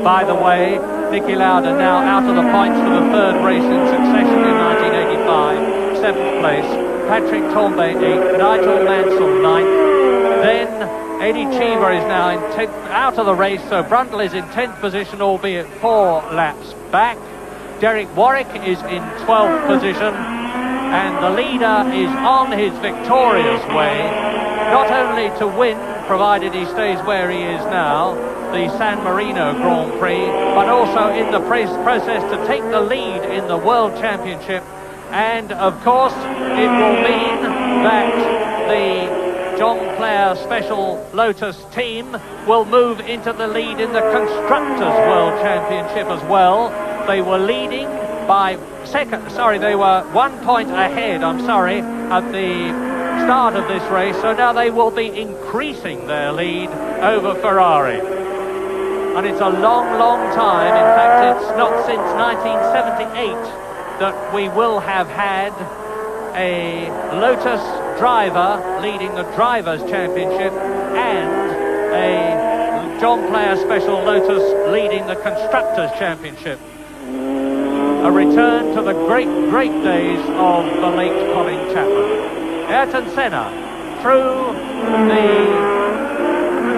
By the way, Niki Lauda now out of the points for the third race in succession in 1985, 7th place. Patrick Tambay 8th, Nigel Mansell 9th. Then Eddie Cheever is now in 10th, out of the race, so Brundle is in 10th position, albeit 4 laps back. Derek Warwick is in 12th position, and the leader is on his victorious way, not only to win, provided he stays where he is now, the San Marino Grand Prix, but also in the process to take the lead in the World Championship. And of course it will mean that the John Player Special Lotus team will move into the lead in the Constructors World Championship as well. They were leading by they were 1 point ahead, at the start of this race, so now they will be increasing their lead over Ferrari. And it's a long, long time. In fact, it's not since 1978 that we will have had a Lotus driver leading the Drivers' Championship and a John Player Special Lotus leading the Constructors' Championship. A return to the great, great days of the late Colin Chapman. Ayrton Senna through the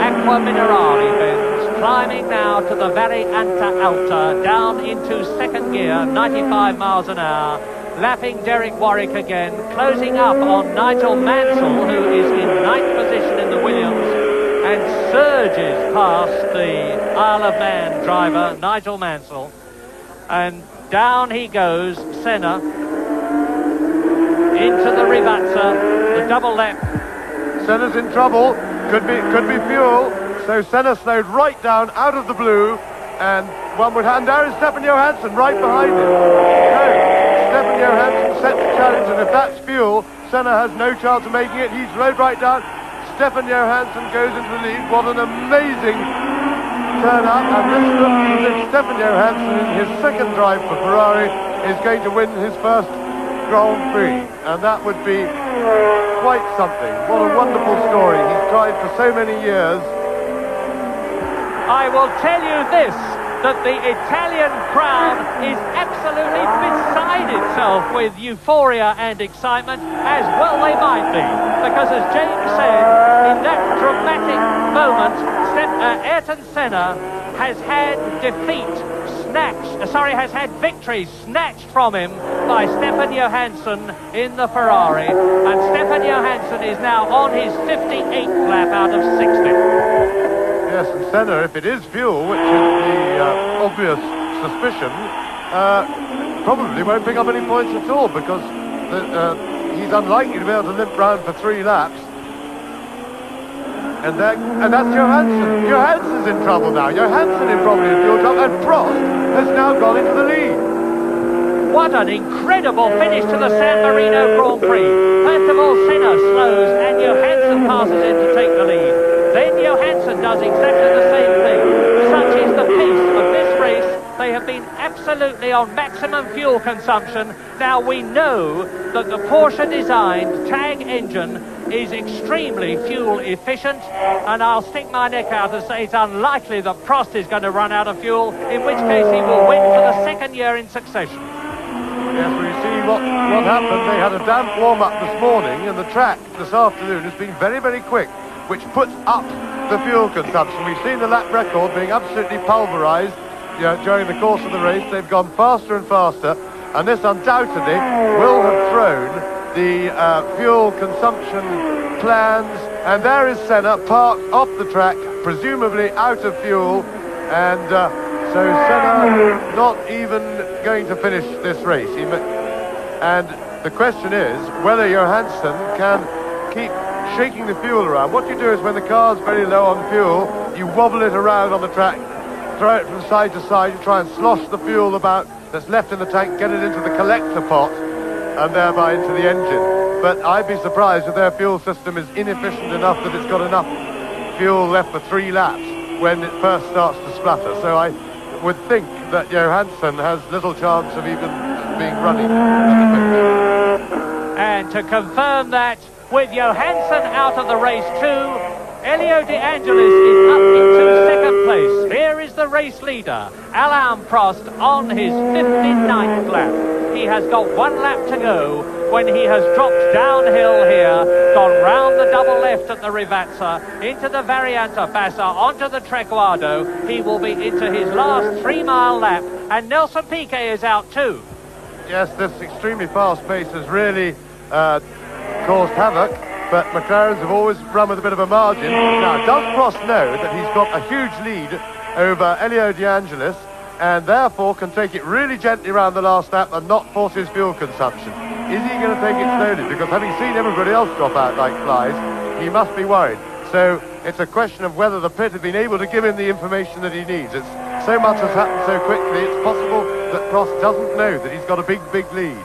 Acqua Minerale bends, climbing now to the Variante Alta, down into second gear, 95 miles an hour, lapping Derek Warwick again, closing up on Nigel Mansell, who is in 9th position in the Williams, and surges past the Isle of Man driver, Nigel Mansell, and down he goes, Senna, into the Rivazza, the double lap.
Senna's in trouble, could be fuel, so Senna slowed right down out of the blue, and one would hand there is Stefan Johansson right behind him. No, Stefan Johansson sets the challenge, and if that's fuel, Senna has no chance of making it. He's slowed right down. Stefan Johansson goes into the lead. What an amazing turn up, and this looks as if Stefan Johansson, in his second drive for Ferrari, is going to win his first Grand Prix, and that would be quite something. What a wonderful story. He's tried for so many years.
I will tell you this, that the Italian crowd is absolutely beside itself with euphoria and excitement, as well they might be, because as James said, in that dramatic moment, Ayrton Senna has had victory snatched from him by Stefan Johansson in the Ferrari, and Stefan Johansson is now on his 58th lap out of 60.
Yes, and Senna, if it is fuel, which is the obvious suspicion, probably won't pick up any points at all, because he's unlikely to be able to limp round for 3 laps. And that's Johansson. Johansson's in trouble now. Johansson is probably in fuel trouble, and Prost has now gone into the lead.
What an incredible finish to the San Marino Grand Prix. First of all, Senna slows, and Johansson passes in to take the lead. Then Johansson does exactly the same thing. Such is the pace of this race. They have been absolutely on maximum fuel consumption. Now we know that the Porsche designed TAG engine is extremely fuel efficient, and I'll stick my neck out and say it's unlikely that Prost is going to run out of fuel, in which case he will win for the second year in succession.
Yes, well, you see what happened. They had a damp warm-up this morning, and the track this afternoon has been very, very quick, which puts up the fuel consumption. We've seen the lap record being absolutely pulverised during the course of the race. They've gone faster and faster, and this undoubtedly will have thrown the fuel consumption plans. And there is Senna parked off the track, presumably out of fuel, and so Senna not even going to finish this race. And the question is whether Johansson can keep shaking the fuel around. What you do is, when the car's very low on fuel, you wobble it around on the track, throw it from side to side, you try and slosh the fuel about that's left in the tank, get it into the collector pot, and thereby into the engine. But I'd be surprised if their fuel system is inefficient enough that it's got enough fuel left for 3 laps when it first starts to splatter. So I would think that Johansson has little chance of even being running at the finish.
And to confirm that, with Johansson out of the race too, Elio De Angelis is up into second place. Here is the race leader, Alain Prost, on his 59th lap. He has got 1 lap to go when he has dropped downhill here, gone round the double left at the Rivazza, into the Variante Bassa, onto the Trequardo. He will be into his last 3-mile lap, and Nelson Piquet is out too.
Yes, this extremely fast pace has really caused havoc, but McLarens have always run with a bit of a margin. Now, does Prost know that he's got a huge lead over Elio De Angelis, and therefore can take it really gently around the last lap and not force his fuel consumption? Is he going to take it slowly? Because having seen everybody else drop out like flies, he must be worried. So it's a question of whether the pit have been able to give him the information that he needs. It's so much has happened so quickly, it's possible that Prost doesn't know that he's got a big, big lead.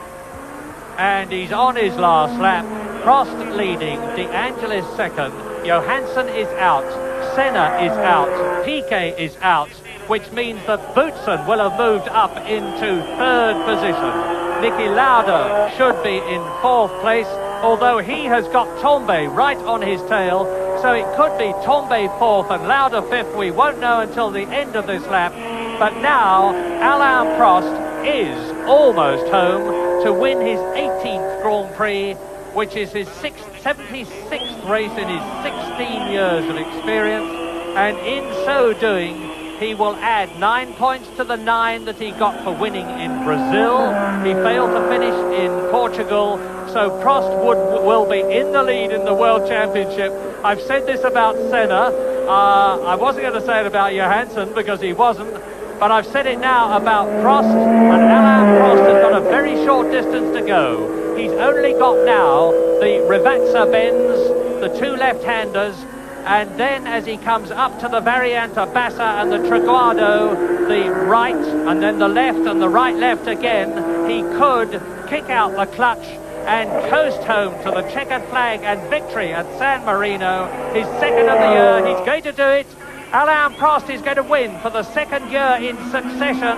And he's on his last lap. Prost leading, De Angelis second, Johansson is out, Senna is out, Piquet is out, which means that Boutsen will have moved up into 3rd position. Niki Lauda should be in 4th place, although he has got Tombe right on his tail, so it could be Tombe 4th and Lauda 5th. We won't know until the end of this lap. But now Alain Prost is almost home to win his 18th Grand Prix, which is his 76th race in his 16 years of experience, and in so doing he will add 9 points to the 9 that he got for winning in Brazil. He failed to finish in Portugal, so Prost will be in the lead in the World Championship. I've said this about Senna. I wasn't going to say it about Johansson because he wasn't, but I've said it now about Prost, and Alain Prost has got a very short distance to go. He's only got now the Rivazza bends, the 2 left-handers, and then as he comes up to the Variante Bassa and the Trequardo, the right and then the left and the right-left again, he could kick out the clutch and coast home to the checkered flag and victory at San Marino, his 2nd of the year. He's going to do it. Alain Prost is going to win for the 2nd year in succession.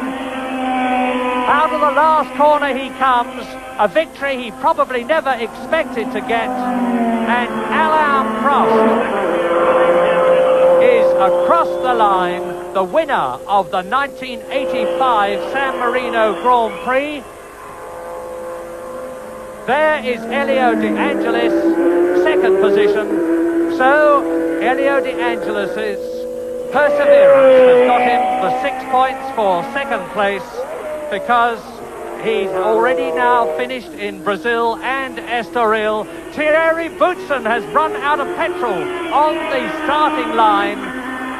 Out of the last corner he comes, a victory he probably never expected to get, and Alain Prost is across the line, the winner of the 1985 San Marino Grand Prix. There is Elio De Angelis, 2nd position. So Elio De Angelis's perseverance has got him the 6 points for 2nd place, because he's already now finished in Brazil and Estoril. Thierry Boutsen has run out of petrol on the starting line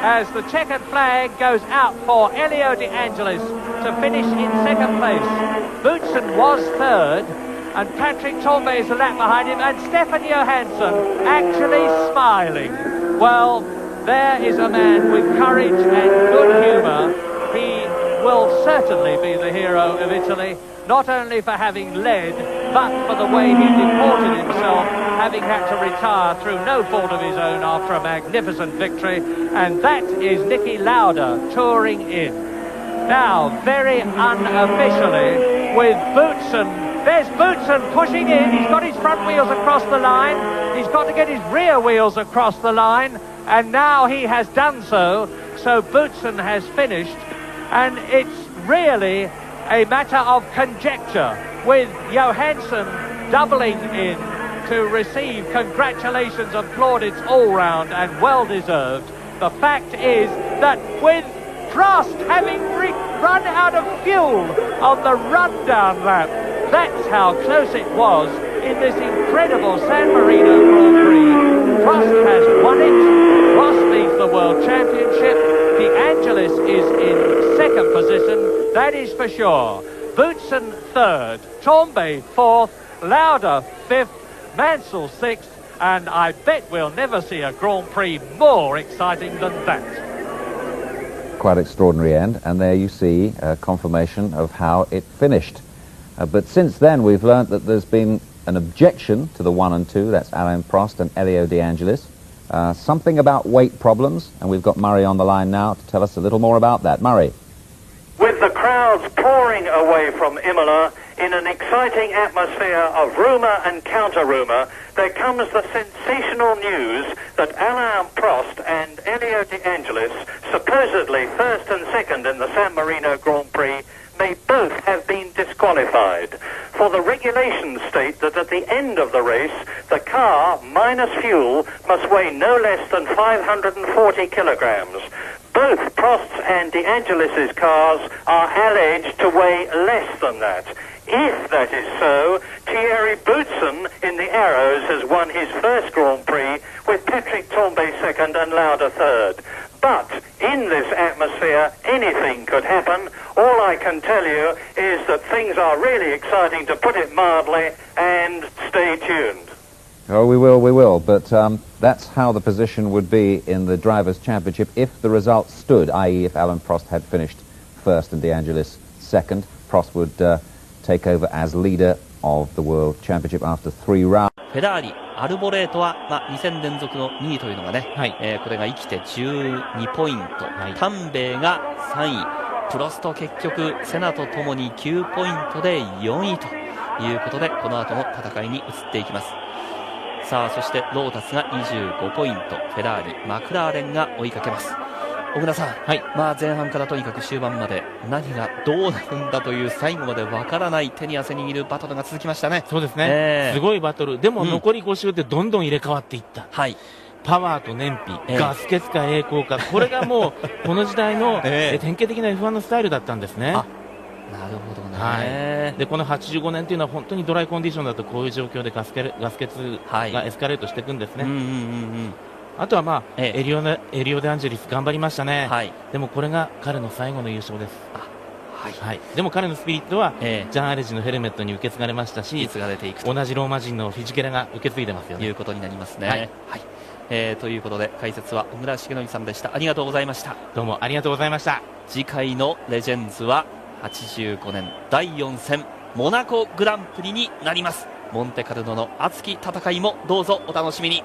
as the checkered flag goes out for Elio De Angelis to finish in 2nd place. Boutsen was 3rd, and Patrick Tombe is a lap behind him, and Stefan Johansson actually smiling. Well, there is a man with courage and good humour. He will certainly be the hero of Italy, not only for having led, but for the way he deported himself, having had to retire through no fault of his own after a magnificent victory. And that is Niki Lauda touring in. Now, very unofficially, with Boutsen. There's Boutsen pushing in. He's got his front wheels across the line. He's got to get his rear wheels across the line. And now he has done so. So Boutsen has finished. And it's really a matter of conjecture, with Johansson doubling in to receive congratulations and plaudits all round, and well deserved. The fact is that with Prost having run out of fuel on the rundown lap, that's how close it was in this incredible San Marino Grand Prix. Prost has won it. Prost leads the World Championship. De Angelis is in 2nd position, that is for sure. Boutsen 3rd, Tombe 4th, Lauda 5th, Mansell 6th, and I bet we'll never see a Grand Prix more exciting than that.
Quite extraordinary end, and there you see confirmation of how it finished. But since then we've learnt that there's been an objection to the 1 and 2, that's Alain Prost and Elio De Angelis. Something about weight problems, and we've got Murray on the line now to tell us a little more about that. Murray.
With the crowds pouring away from Imola in an exciting atmosphere of rumour and counter-rumour, there comes the sensational news that Alain Prost and Elio De Angelis, supposedly first and second in the San Marino Grand Prix, may both have been disqualified. For the regulations state that at the end of the race, the car, minus fuel, must weigh no less than 540 kilograms. Both Prost's and De Angelis' cars are alleged to weigh less than that. If that is so, Thierry Boutsen in the Arrows has won his first Grand Prix with Patrick Tambay second and Lauda third. But in this atmosphere, anything could happen. All I can tell you is that things are really exciting, to put it mildly, and stay tuned.
Oh, we will, but that's how the position would be in the Drivers' Championship if the results stood, i.e. if Alain Prost had finished first and De Angelis second. Prost would take over as leader of the World Championship after 3 rounds.
フェラーリ、アルボレートは、2戦連続の2位というのがね、これが生きて12ポイント、タンベイが3位、プロスト結局セナとともに9ポイントで4位ということで、この後の戦いに移っていきます。さあ、そしてロータスが25ポイント、フェラーリ、マクラーレンが追いかけます。小倉さん、前半からとにかく終盤まで何がどうなるんだという最後までわからない手に汗握るバトルが続きましたね。
そうですね、すごいバトルでも残り5周でどんどん入れ替わっていった、パワーと燃費、ガス欠か栄光か、これがもうこの時代の、典型的な F1 のスタイルだったんですね。
なるほどね、
でこの85年というのは本当にドライコンディションだとこういう状況でガス欠がエスカレートしていくんですね。あとはエリオデアンジェリス頑張りましたね、でもこれが彼の最後の優勝です。でも彼のスピリットは、ジャン・アレジのヘルメットに受け継がれましたし、同じローマ人のフィジケラが受け継いでますよね。
いうことになりますね。ということで解説は小倉重則さんでした。ありがとうございました。
どうもありがとうございました。
次回のレジェンズは85年第4戦モナコグランプリになります。モンテカルロの熱き戦いもどうぞお楽しみに。